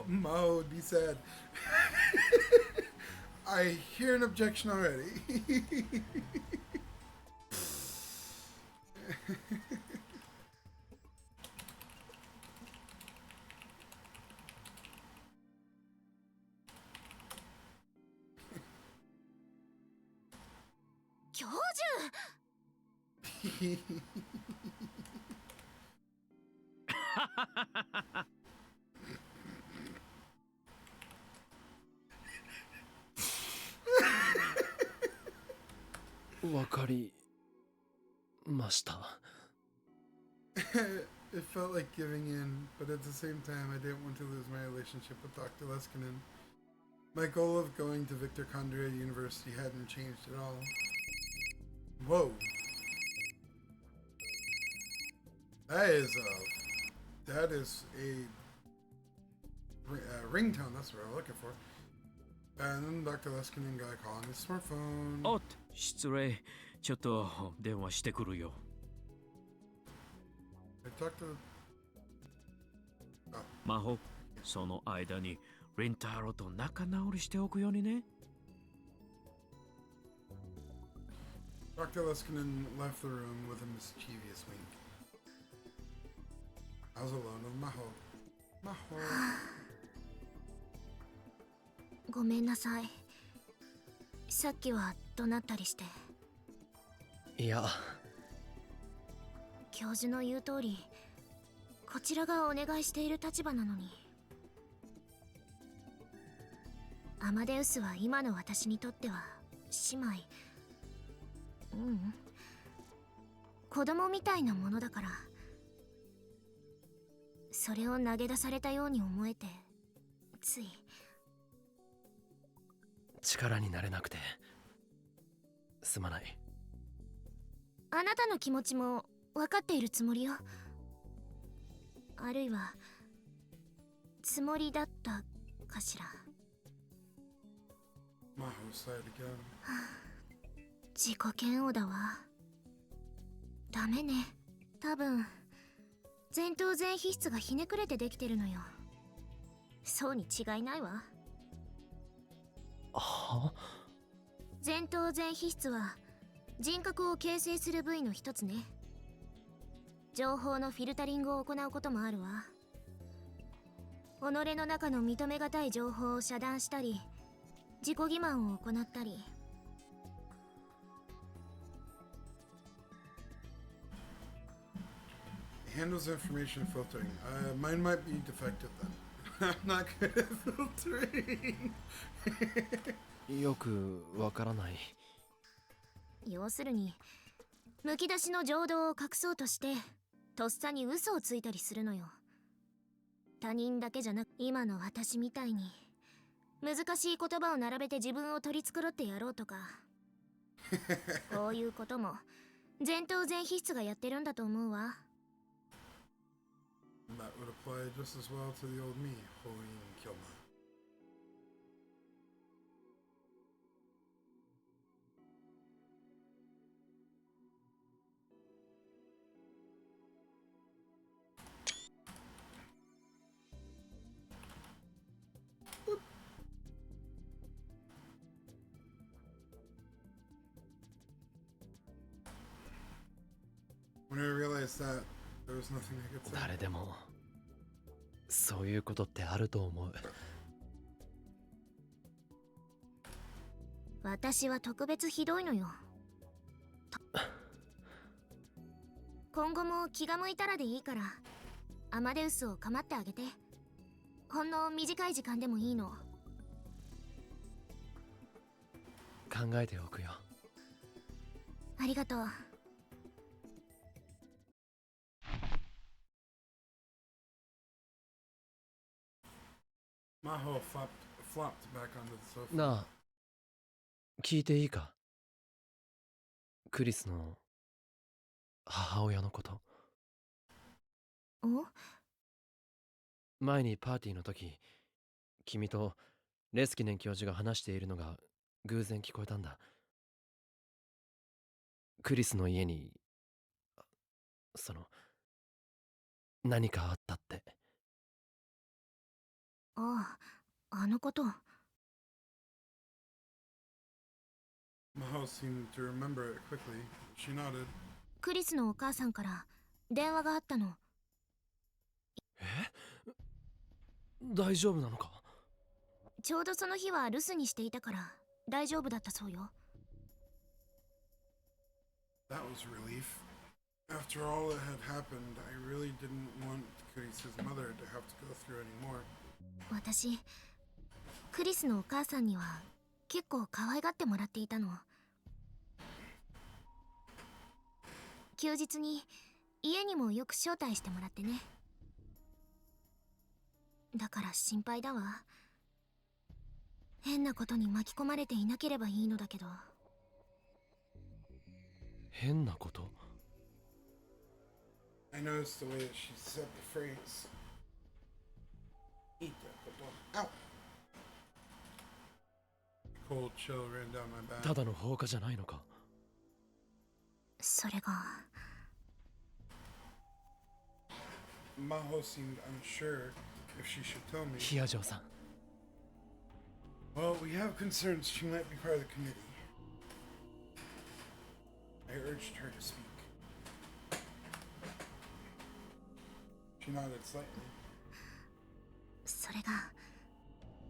Mao would be sad. I hear an objection already. Kyoju! わかりました。It felt like giving in, but at the same time, I didn't want to lose my relationship with Dr. Leskinen. My goal of going to Victor Condrea University hadn't changed at all. Whoa. That is a ringtone, that's what I'm looking for. And then Dr. Leskinen got a call on his smartphone. おっ、失礼。ちょっと電話してくるよ。I talked to... Oh. 魔法、その間にリンタロウと仲直りしておくようにね。Dr. Leskinen left the room with a mischievous wink. I was alone with Maho. Maho. ごめんなさい。さっきは怒鳴ったりして。いや、教授の言う通り、こちらがお願いしている立場なのに。アマデウスは今の私にとっては姉妹、子供みたいなものだから、それを投げ出されたように思えて、つい。力になれなくてすまない。あなたの気持ちも分かっているつもりよ。あるいはつもりだったかしら。自己嫌悪だわ。ダメね。多分前頭前皮質がひねくれてできてるのよ。そうに違いないわ。は？前頭前皮質は人格を形成する部位の一つね。情報のフィルタリングを行うこともあるわ。己の中の認めがたい情報を遮断したり、自己欺瞞を行ったり。Handles information filtering. Mine might be defective then. I'm not good at filtering. よくわからない。要するに、むき出しの情動を隠そうとして、とっさに嘘をついたりするのよ。他人だけじゃなく、今の私みたいに、難しい言葉を並べて自分を取り繕ってやろうとか。こういうことも、前頭前皮質がやってるんだと思うわ。That would apply just as well to the old me, Hoin Kyoma. When I realized that, there was nothing I could say. 誰でもそういうことってあると思う。私は特別ひどいのよ。今後も気が向いたらでいいから、アマデウスを構ってあげて。ほんの短い時間でもいいの。考えておくよ。ありがとう。Maho flopped back onto the sofa. なあ、聞いていいか？クリスの母親のこと。お前にパーティーの時、君とレスキネン教授が話しているのが偶然聞こえたんだ。クリスの家に、その、何かあったって。ああ、あのこと。Maho seemed to remember it quickly. She nodded. クリスのお母さんから電話があったの。大丈夫なのか？ちょうどその日は留守にしていたから大丈夫だったそうよ。That was relief. After all that had happened, I really didn't want Chris's mother to have to go through anymore. 私、クリスのお母さんには結構可愛がってもらっていたの。休日に家にもよく招待してもらってね。だから心配だわ。変なことに巻き込まれていなければいいのだけど。変なこと？ I noticed the way that she said the phrase. Eat that. Ow! A cold chill ran down my back. ただの放火じゃないのか？それが。Maho seemed unsure if she should tell me. ヒアジョーさん。Well, we have concerns she might be part of the committee. I urged her to speak. She nodded slightly. それが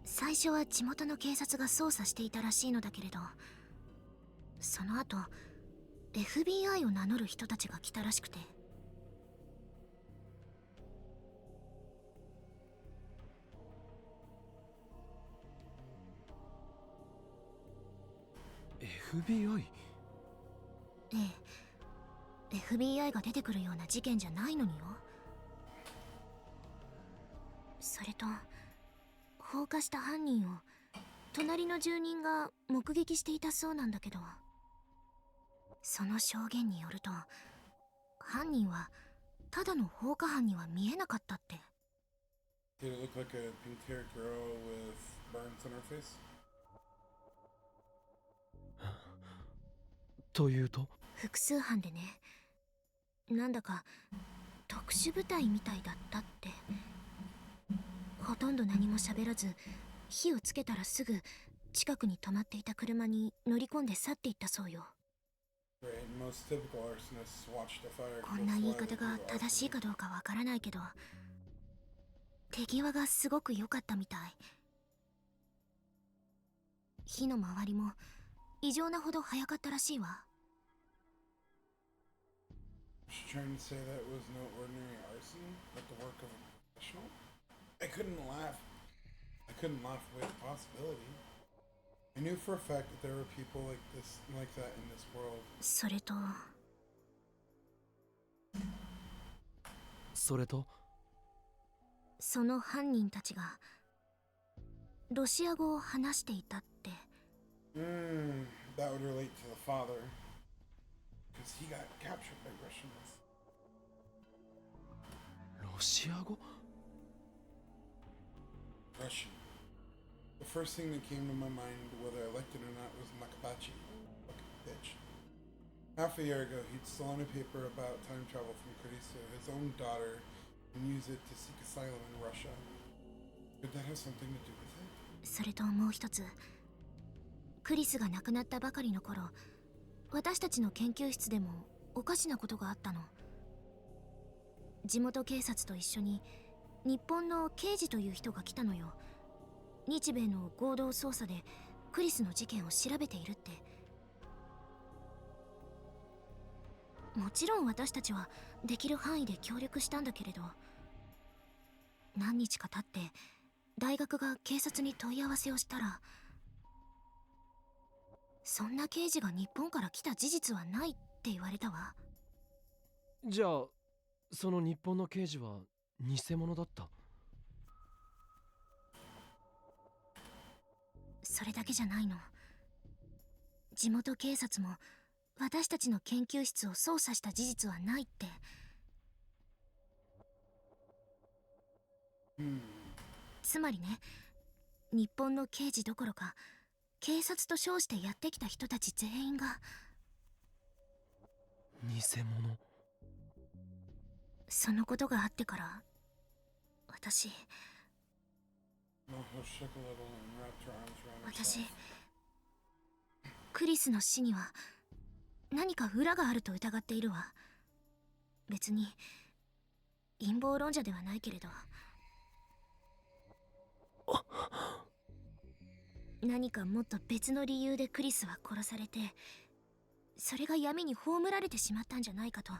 最初は地元の警察が捜査していたらしいのだけれど、その後 FBI を名乗る人たちが来たらしくて。FBI？ ええ、FBI が出てくるような事件じゃないのによ。それと放火した犯人を隣の住人が目撃していたそうなんだけど、その証言によると犯人はただの放火犯には見えなかったって。 Did it look like a pink-haired girl with burns on her face? というと？複数犯でね、なんだか特殊部隊みたいだったって。ほとんど何も喋らず、火をつけたらすぐ近くに止まっていた車に乗り込んで去っていったそうよ。こんな言い方が正しいかどうかわからないけど、手際がすごく良かったみたい。火の周りも異常なほど早かったらしいわ。She's trying to say that it was no ordinary arson, but the work of a professional? I couldn't laugh. I couldn't laugh away the possibility. I knew for a fact that there were people like that in this world. それとその犯人たちがロシア語を話していたって。That would relate to the father. Because he got captured by Russians. ロシア語？ Russian. The first thing that came to my mind, whether I liked it or not, was Makabachi. Fucking bitch. Half a year ago, he'd stolen a paper about time travel from Carissa, his own daughter, and used it to seek asylum in Russia. Could that have something to do with it? それともう一つ、クリスが亡くなったばかりの頃、私たちの研究室でもおかしなことがあったの。地元警察と一緒に日本の刑事という人が来たのよ。日米の合同捜査でクリスの事件を調べているって。もちろん私たちはできる範囲で協力したんだけれど、何日か経って大学が警察に問い合わせをしたら、そんな刑事が日本から来た事実はないって言われたわ。じゃあその日本の刑事は偽物だった？それだけじゃないの。地元警察も私たちの研究室を捜査した事実はないって。つまりね、日本の刑事どころか警察と称してやってきた人たち全員が偽物。そのことがあってから私クリスの死には何か裏があると疑っているわ。別に陰謀論者ではないけれど。何かもっと別の理由でクリスは殺されて、それが闇に葬られてしまったんじゃないかと、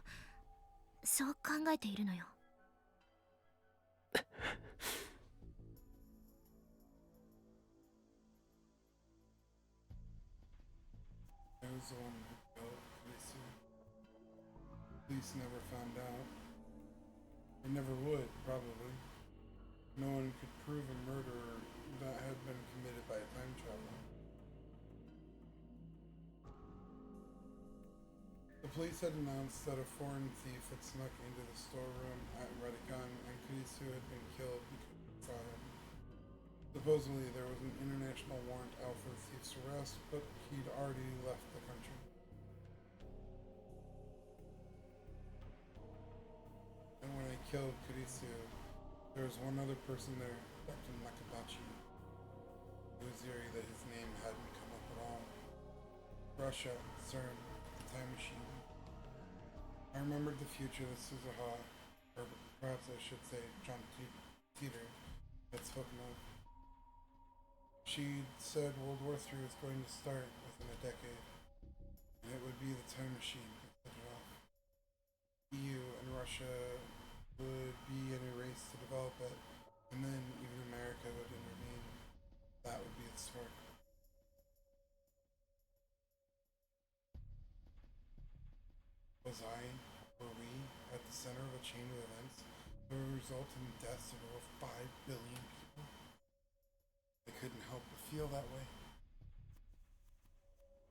そう考えているのよ。Police never found out. Or never would, probably. No one could prove a murder that had been committed by a time traveler. The police had announced that a foreign thief had snuck into the storeroom at Redikan and Kurisu had been killed because of the fire. Supposedly there was an international warrant out for the thief's arrest, but he'd already left the country. And when I killed Kurisu, there was one other person there, Dr. Nakabachi. It was eerie that his name hadn't come up at all. Russia, CERN, the time machine. I remembered the future that Suzuha, or perhaps I should say John Teeter, had spoken of. She said World War III was going to start within a decade, and it would be the time machine that set it off. EU and Russia would be in a race to develop it, and then even America would intervene. That would be its spark. Was I, or we, at the center of a chain of events that would result in the deaths of over 5 billion people? I couldn't help but feel that way.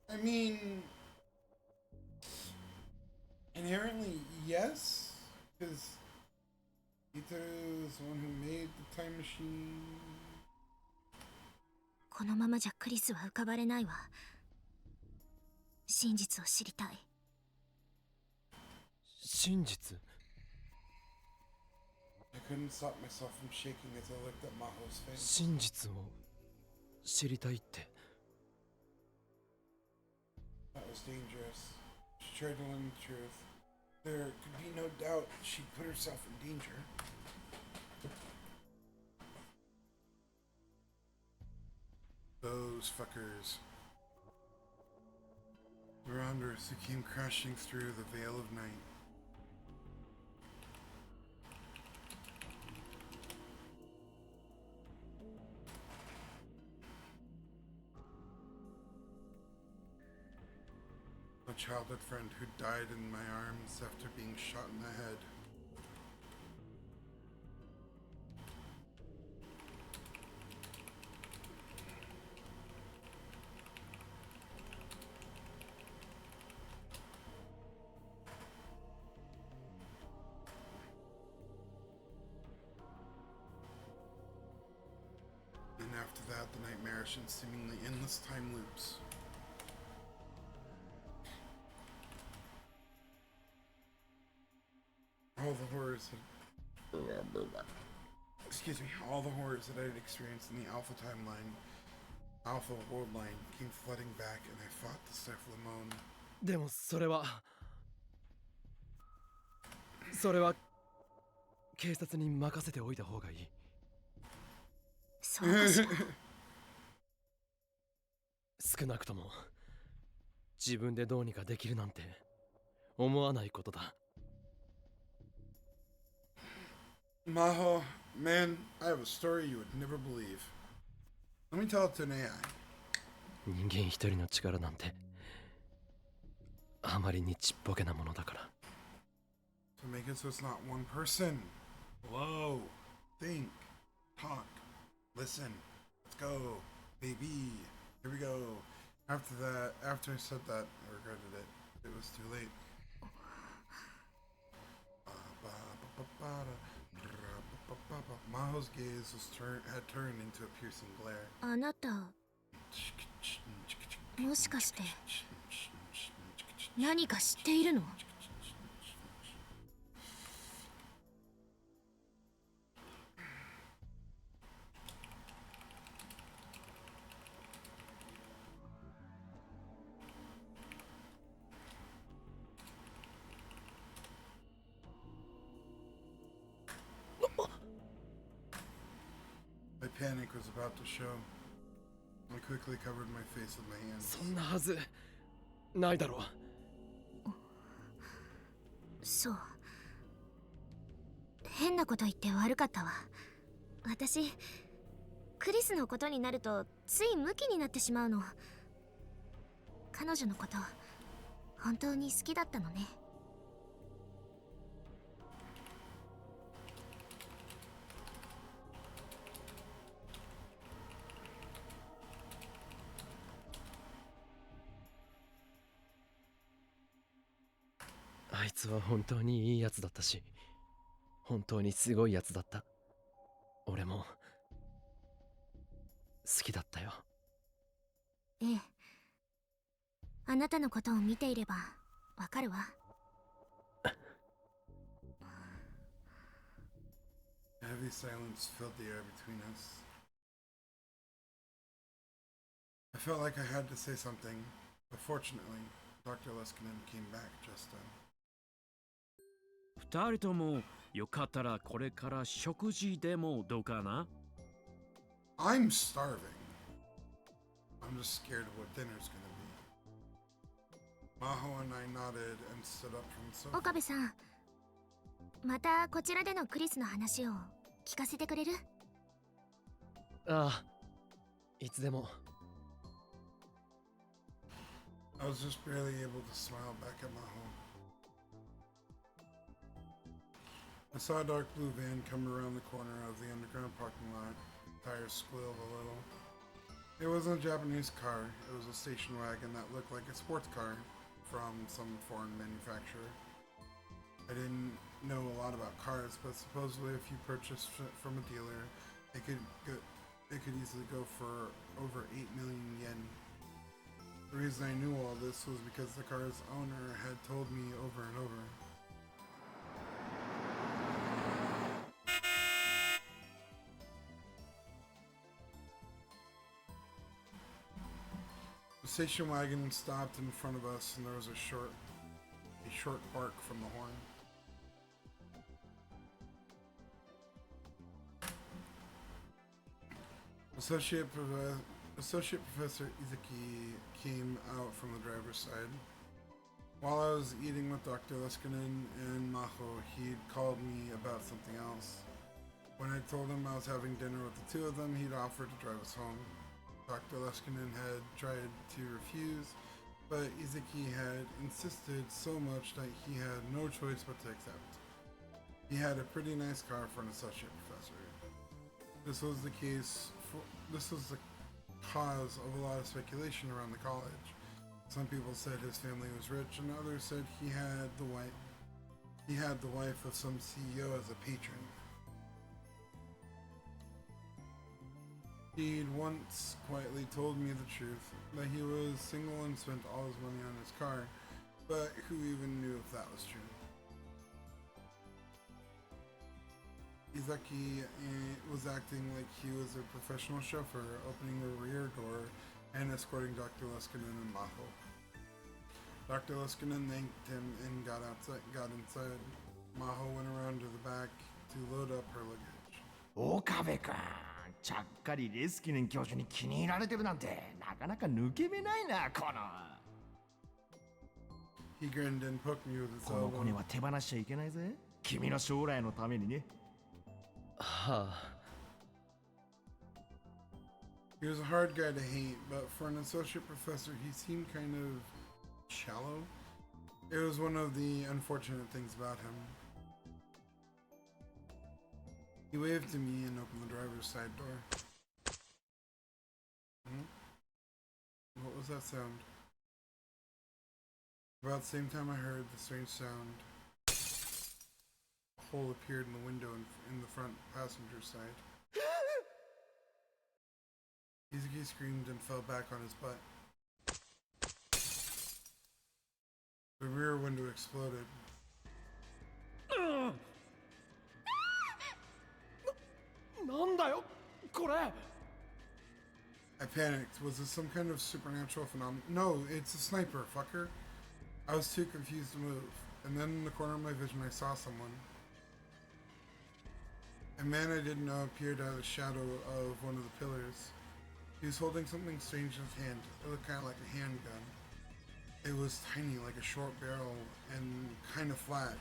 I mean, inherently, yes, because Itaru is the one who made the time machine. このままじゃクリスは浮かばれないわ。真実を知りたい。真実？ I couldn't stop myself from shaking as I looked at Maho's face. 真実を知りたいって。That was dangerous. She tried to learn the truth. There could be no doubt she'd put herself in danger. Those fuckers. The rounders who came crashing through the veil of night. A childhood friend who died in my arms after being shot in the head. And after that, the nightmarish and seemingly endless time loops. All the horrors all the horrors that I had experienced in the Alpha timeline, Alpha world line, came flooding back, and I fought to stifle a moan. でもそれは警察に任せておいた方がいい。そうかしら。少なくとも自分でどうにかできるなんて思わないことだ。Maho, man, I have a story you would never believe. Let me tell it to an AI. 人間一人の力なんてあまりにちっぽけなものだから。To make it so it's not one person. Whoa. Think. Talk. Listen. Let's go. Baby. Here we go. After that, after I said that, I regretted it. It was too late. Maho's gaze had turned into a piercing glare. あなた、もしかして何か知っているの？My panic was about to show. I quickly covered my face with my hands. そんなはずないだろう。そう。変なこと言って悪かったわ。私、クリスのことになるとついムキになってしまうの。彼女のこと、本当に好きだったのね。あいつは本当にいいやつだったし、本当にすごいやつだった。俺も好きだったよ。ええ。あなたのことを見ていればわかるわ。A heavy silence filled the air between us. I felt like I had to say something, but fortunately, Dr. Leskinen came back just then. 二人ともよかったらこれから食事でもどうかな？ I'm starving. I'm just scared of what dinner's gonna be. Maho and I nodded and stood up from the sofa. 岡部さん、またこちらでのクリスの話を聞かせてくれる？ああ、いつでも。I was just barely able to smile back at Maho. I saw a dark blue van come around the corner of the underground parking lot. Tires squealed a little. It wasn't a Japanese car. It was a station wagon that looked like a sports car from some foreign manufacturer. I didn't know a lot about cars, but supposedly if you purchased it from a dealer, it could easily go for over 8 million yen. The reason I knew all this was because the car's owner had told me over and over. The station wagon stopped in front of us, and there was a short bark from the horn. Associate Professor Izuki came out from the driver's side. While I was eating with Dr. Leskinen and Maho, he'd called me about something else. When I told him I was having dinner with the two of them, he'd offered to drive us home. Dr. Leskinen had tried to refuse, but Izuki had insisted so much that he had no choice but to accept. He had a pretty nice car for an associate professor. This was the cause of a lot of speculation around the college. Some people said his family was rich, and others said he had the wife of some CEO as a patron. He'd once quietly told me the truth, that he was single and spent all his money on his car, but who even knew if that was true? Izaki was acting like he was a professional chauffeur, opening the rear door and escorting Dr. Leskinen and Maho. Dr. Leskinen thanked him and got inside. Maho went around to the back to load up her luggage. 岡部君、ちゃっかりレスキネン教授に気に入られてるなんてなかなか抜け目ないな、この。He grinned and poked me with his この子に elbow. は手放しちゃいけないぜ。君の将来のためにね。はあ。He was a hard guy to hate, but for an associate professor, he seemed kind of shallow. It was one of the unfortunate things about him. He waved to me and opened the driver's side door. that sound? About the same time I heard the strange sound, a hole appeared in the window in the front passenger side. Izuki screamed and fell back on his butt. The rear window exploded. I panicked. Was this some kind of supernatural phenomenon? No, it's a sniper, fucker. I was too confused to move. And then in the corner of my vision, I saw someone. A man I didn't know appeared out of the shadow of one of the pillars. He was holding something strange in his hand. It looked kind of like a handgun. It was tiny, like a short barrel, and kind of flat.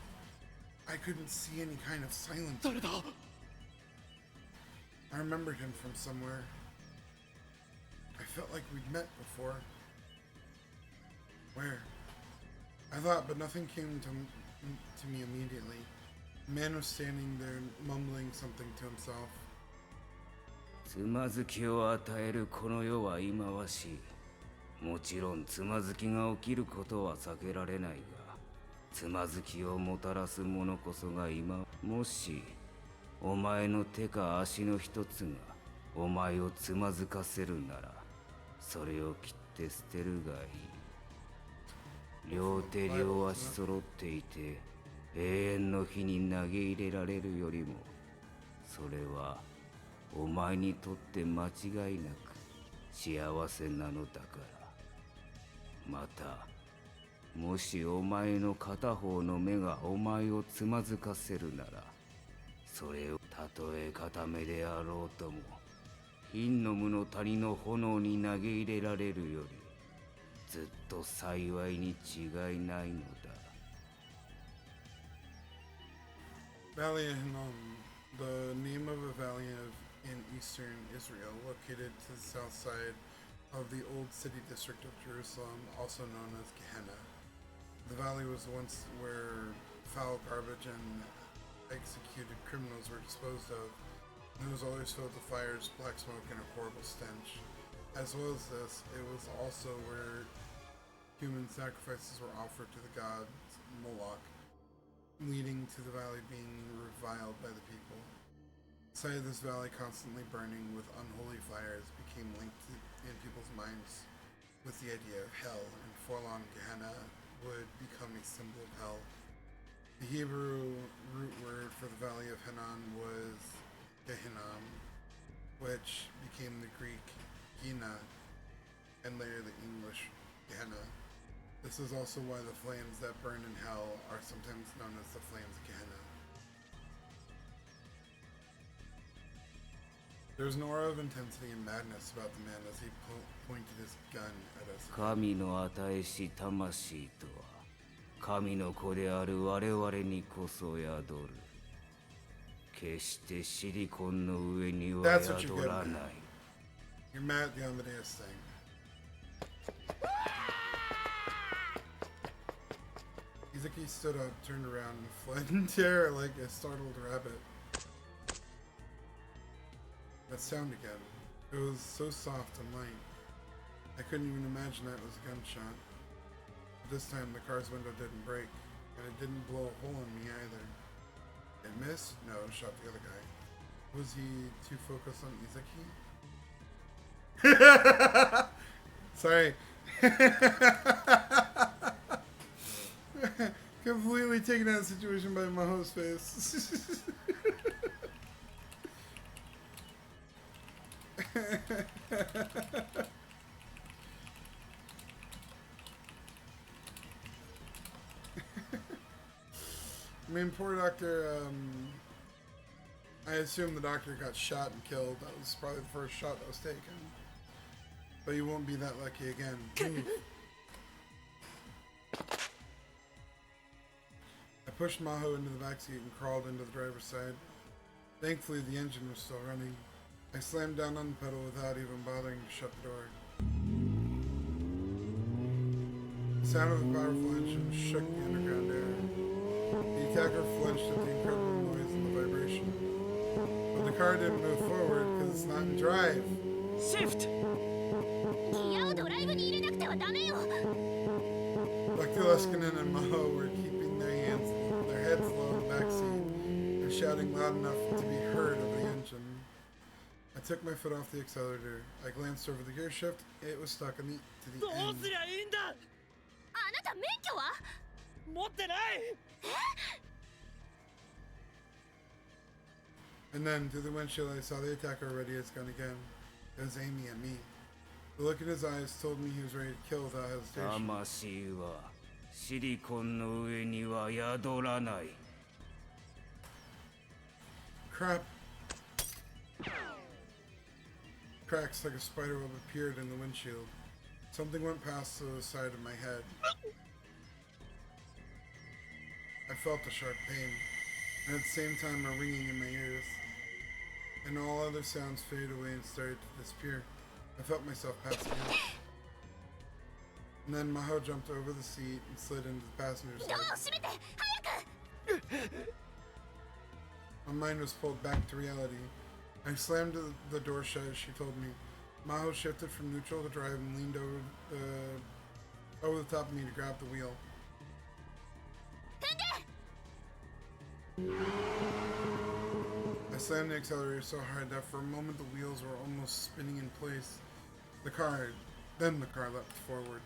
I couldn't see any kind of silence. I remembered him from somewhere. I felt like we'd met before. Where? I thought, but nothing came to me immediately. The man was standing there, mumbling something to himself. つまずきを与えるこの世は忌まわしい。もちろんつまずきが起きることは避けられないが、つまずきをもたらす者こそが今。もしお前の手か足の一つがお前をつまずかせるなら、それを切って捨てるがいい。両手両足揃っていて永遠の火に投げ入れられるよりも、それはお前にとって間違いなく幸せなのだから。またもしお前の片方の目がお前をつまずかせるなら、それをたとえ片目であろうとも貧の無の谷の炎に投げ入れられるよりずっと幸いに違いないのだ。 Valley of Hinnom, the name of a valley in eastern Israel, located to the south side of the old city district of Jerusalem, also known as Gehenna. The valley was once where foul garbage and executed criminals were disposed of. It was always filled with fires, black smoke, and a horrible stench. As well as this, it was also where human sacrifices were offered to the god Moloch, leading to the valley being reviled by the people. The sight of this valley constantly burning with unholy fires became linked in people's minds with the idea of hell, and forlorn Gehenna would become a symbol of hell. The Hebrew root word for the valley of Hinnom was Gehinnom, which became the Greek Gina, and later the English Gehenna. This is also why the flames that burn in hell are sometimes known as the flames of Gehenna. There was an aura of intensity and madness about the man as he pointed his gun at us. 神の与えし魂とは神の子である我々にこそ宿る。決してシリコンの上には宿らない。 You're mad at the Amadeus thing. Izuki stood up, turned around, and fled in terror like a startled rabbit. That sound again. It was so soft and light. I couldn't even imagine that was a gunshot. But this time the car's window didn't break, and it didn't blow a hole in me either. It missed? No, it shot the other guy. Was he too focused on Izuki? Sorry. Completely taken out of the situation by my host face. I mean, poor doctor, I assume the doctor got shot and killed. That was probably the first shot that was taken. But you won't be that lucky again. I pushed Maho into the backseat and crawled into the driver's side. Thankfully, the engine was still running. I slammed down on the pedal without even bothering to shut the door. The sound of the powerful engine shook the underground air. The attacker flinched at the incredible noise and the vibration. But the car didn't move forward because it's not in drive. Shift! Dr. Leskinen and Maho were keeping their heads low in the backseat and shouting loud enough to be heard over the engine. I took my foot off the accelerator. I glanced over the gear shift. It was stuck to the end. And then, through the windshield, I saw the attacker ready his gun again. It was aiming at me. The look in his eyes told me he was ready to kill without hesitation. 魂はシリコンの上には宿らない。 Crap. Cracks like a spider web appeared in the windshield. Something went past the side of my head. I felt a sharp pain, and at the same time a ringing in my ears. And all other sounds faded away and started to disappear. I felt myself passing out. And then Maho jumped over the seat and slid into the passenger side. My mind was pulled back to reality. I slammed the door shut as she told me. Maho shifted from neutral to drive and leaned over the top of me to grab the wheel. I slammed the accelerator so hard that for a moment the wheels were almost spinning in place. Then the car leapt forward.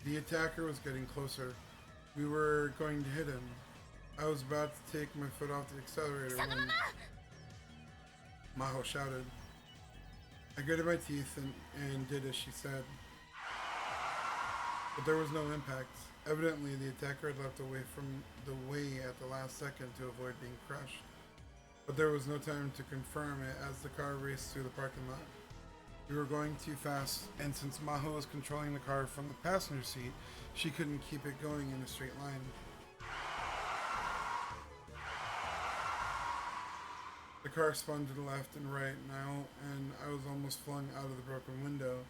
The attacker was getting closer. We were going to hit him. I was about to take my foot off the accelerator when Maho shouted. I gritted my teeth and did as she said. But there was no impact. Evidently, the attacker had left away from the way at the last second to avoid being crushed. But there was no time to confirm it as the car raced through the parking lot. We were going too fast, and since Maho was controlling the car from the passenger seat, she couldn't keep it going in a straight line. The car spun to the left and right now, and I was almost flung out of the broken window.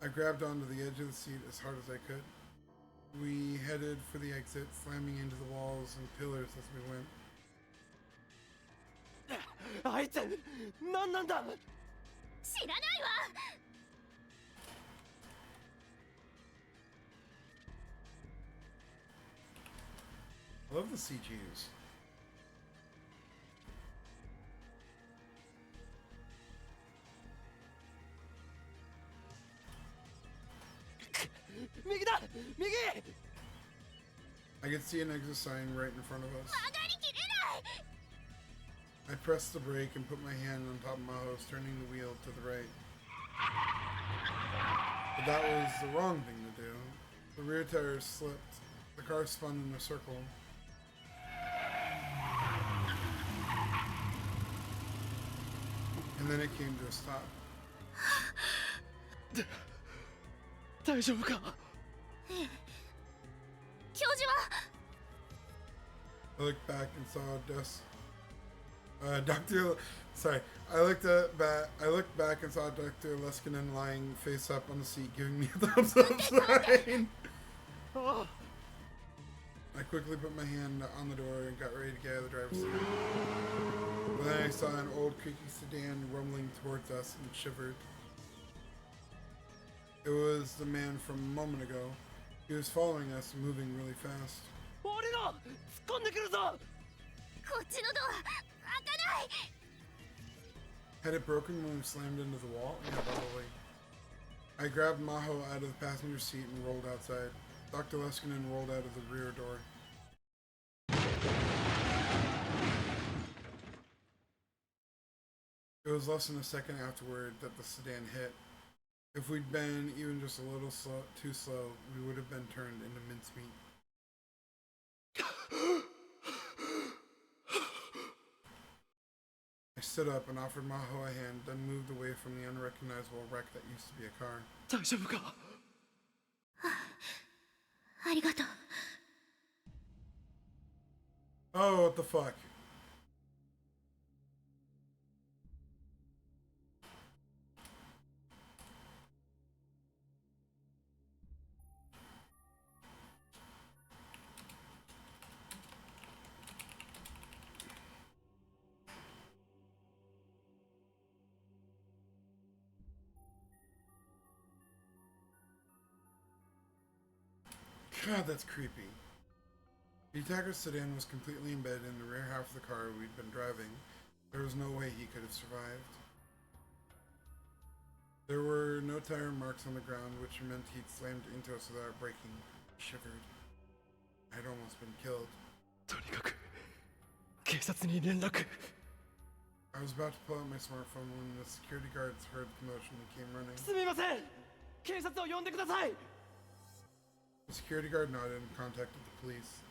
I grabbed onto the edge of the seat as hard as I could. We headed for the exit, slamming into the walls and pillars as we went. あいつ何なんだ。知らないわ。 I love the CGs. I could see an exit sign right in front of us. I pressed the brake and put my hand on top of Maho's, turning the wheel to the right. But that was the wrong thing to do. The rear tires slipped. The car spun in a circle. And then it came to a stop. 大丈夫か。教授は I looked back and saw I looked back and saw Dr. Leskinen lying face up on the seat, giving me a thumbs up sign. I quickly put my hand on the door and got ready to get out of the driver's seat. But then I saw an old creaky sedan rumbling towards us and shivered. It was the man from a moment ago. He was following us, moving really fast. 俺の突っ込んでくるぞ。こっちのドア開かない。 Had it broken when we slammed into the wall? Yeah, probably. I grabbed Maho out of the passenger seat and rolled outside. Dr. Leskinen rolled out of the rear door. It was less than a second afterward that the sedan hit. If we'd been even just a little too slow, we would have been turned into mincemeat. I stood up and offered Maho a hand, then moved away from the unrecognizable wreck that used to be a car. 大丈夫か。ありがとう。 Oh, what the fuck? God, that's creepy. The attacker's sedan was completely embedded in the rear half of the car we'd been driving. There was no way he could have survived. There were no tire marks on the ground, which meant he'd slammed into us without braking. I shivered. I'd almost been killed. I was about to pull out my smartphone when the security guards heard the commotion and came running. The security guard nodded and contacted the police.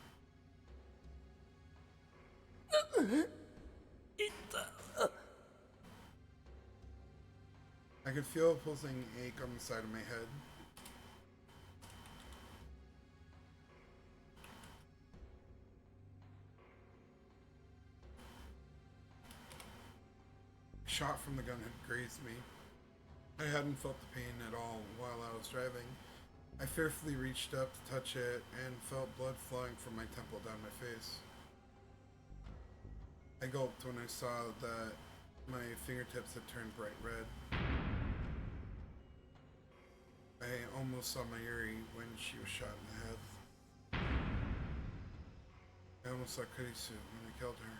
I could feel a pulsing ache on the side of my head. A shot from the gun had grazed me. I hadn't felt the pain at all while I was driving. I fearfully reached up to touch it and felt blood flowing from my temple down my face. I gulped when I saw that my fingertips had turned bright red. I almost saw Mayuri when she was shot in the head. I almost saw Kurisu when I killed her.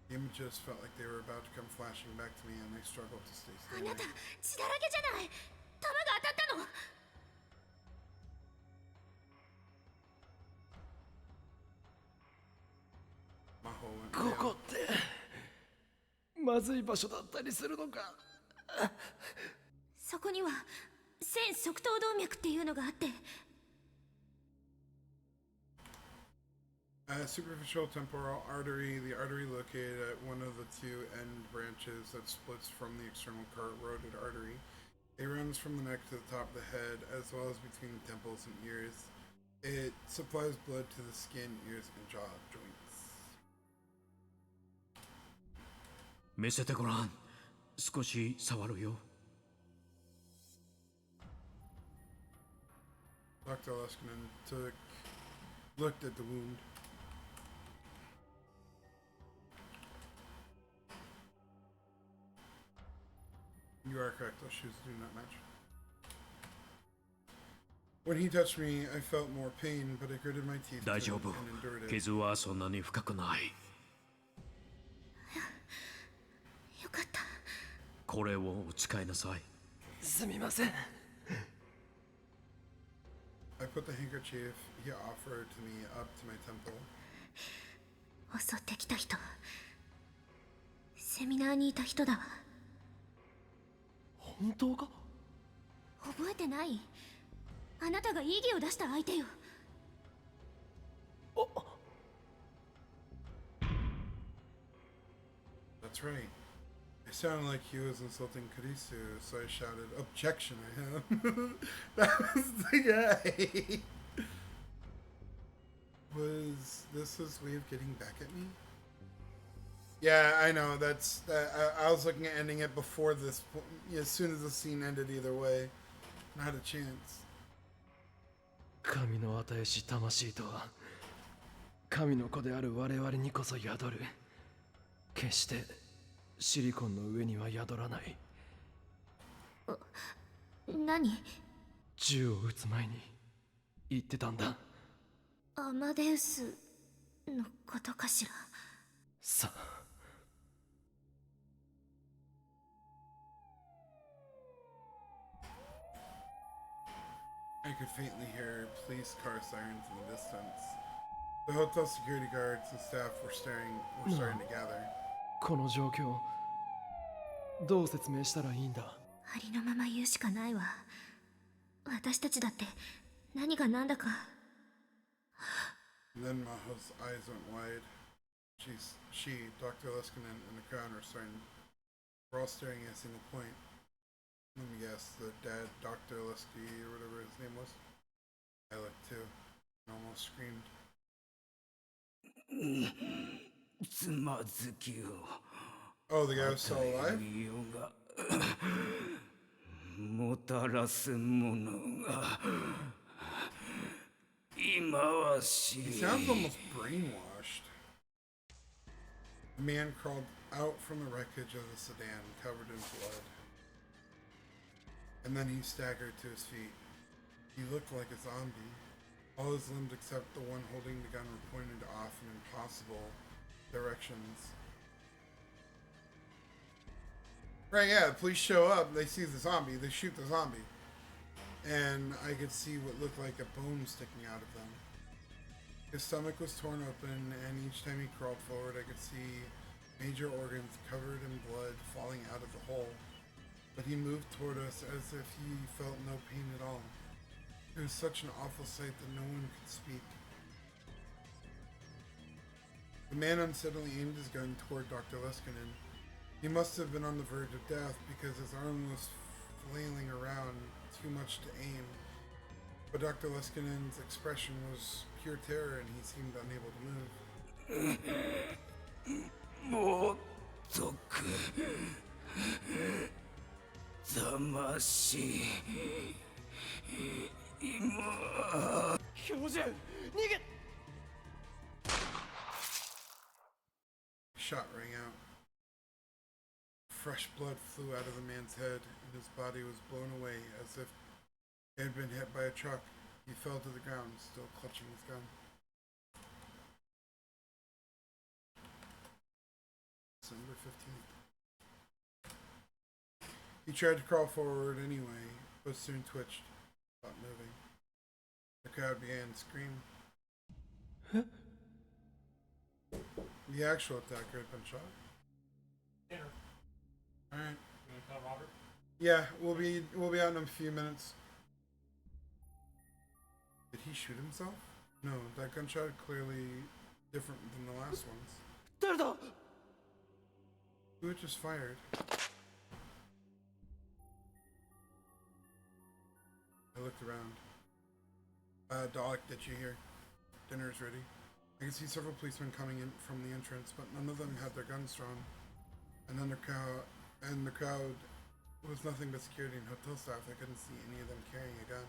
The images felt like they were about to come flashing back to me and I struggled to stay still. あなた血だらけじゃない。弾が当たったの。Maho went こ pale. こってまずい場所だったりするのか。そこには線側頭動脈っていうのがあって。Superficial temporal artery, the artery located at one of the two end branches that splits from the external carotid artery. It runs from the neck to the top of the head, as well as between the temples and ears. It supplies blood to the skin, ears, and jaw joints. 見せてごらん。少し触るよ。Dr. Leskinen looked at the wound. You are correct, those shoes do not match. When he touched me, I felt more pain, but I gritted my teeth 大丈夫。 and endured it. 傷はそんなに深くない。よかった。これをお使いなさい。すみません。I put the handkerchief he offered to me up to my temple. 襲ってきた人。セミナーにいた人だわ。本当か？覚えてない？あなたが異議を出した相手よ。That's right. It sounded like he was insulting Kurisu, so I shouted, "Objection!" at him. That was the guy. Was this his way of getting back at me? Yeah, I know. That's I was looking at ending it before this. As soon as the scene ended, either way, not a chance. 神の与えし魂とは神の子である我々にこそ宿る。決してシリコンの上には宿らない。何？銃を撃つ前に言ってたんだ。アマデウスのことかしら。さあ。I could faintly hear police car sirens in the distance. The hotel security guards and staff were starting to gather. この状況どう説明したらいいんだ。ありのまま言うしかないわ。私たちだって何が何だか。And then Maho's eyes went wide. She, Dr. Leskinen, and the crowd were all staring at a single point. Let me guess, the dad, Dr. Lesky, or whatever his name was. I looked too, and almost screamed. つまずきを Oh, the guy was still alive? 与がもたらすものが今はし He sounds almost brainwashed. The man crawled out from the wreckage of the sedan, covered in blood. And then he staggered to his feet. He looked like a zombie. All his limbs except the one holding the gun were pointed off in impossible directions. Right, yeah, the police show up, they see the zombie, they shoot the zombie. And I could see what looked like a bone sticking out of them. His stomach was torn open, and each time he crawled forward, I could see major organs covered in blood falling out of the hole. But he moved toward us as if he felt no pain at all. It was such an awful sight that no one could speak. The man unsteadily aimed his gun toward Dr. Leskinen. He must have been on the verge of death because his arm was flailing around too much to aim. But Dr. Leskinen's expression was pure terror and he seemed unable to move. もっとく魂今標準逃げ Shot rang out. Fresh blood flew out of the man's head, and his body was blown away as if he had been hit by a truck. He fell to the ground, still clutching his gun. December 15th. He tried to crawl forward anyway, but soon twitched, stopped moving. The crowd began to scream. The actual attacker had been shot. Dinner. Alright. You gonna tell Robert? Yeah, we'll be out in a few minutes. Did he shoot himself? No, that gunshot clearly different than the last ones. 誰だ Who had just fired? I looked around. Dalek, did you hear? Dinner's ready. I could see several policemen coming in from the entrance, but none of them had their guns drawn. And then the crowd was nothing but security and hotel staff. I couldn't see any of them carrying a gun.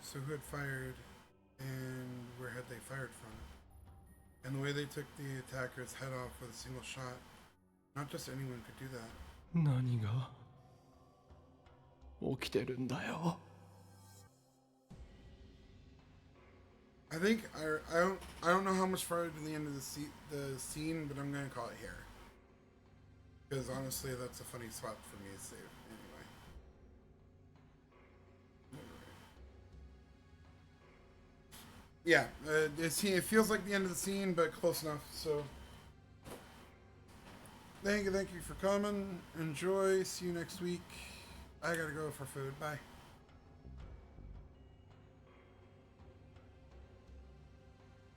So who had fired, and where had they fired from? And the way they took the attacker's head off with a single shot, not just anyone could do that. 何が起きてるんだよ I think I don't know how much farther to the end of the scene, but I'm gonna call it here. Because honestly, that's a funny spot for me to save anyway. Yeah, it feels like the end of the scene, but close enough. So, thank you for coming. Enjoy. See you next week. I gotta go for food. Bye.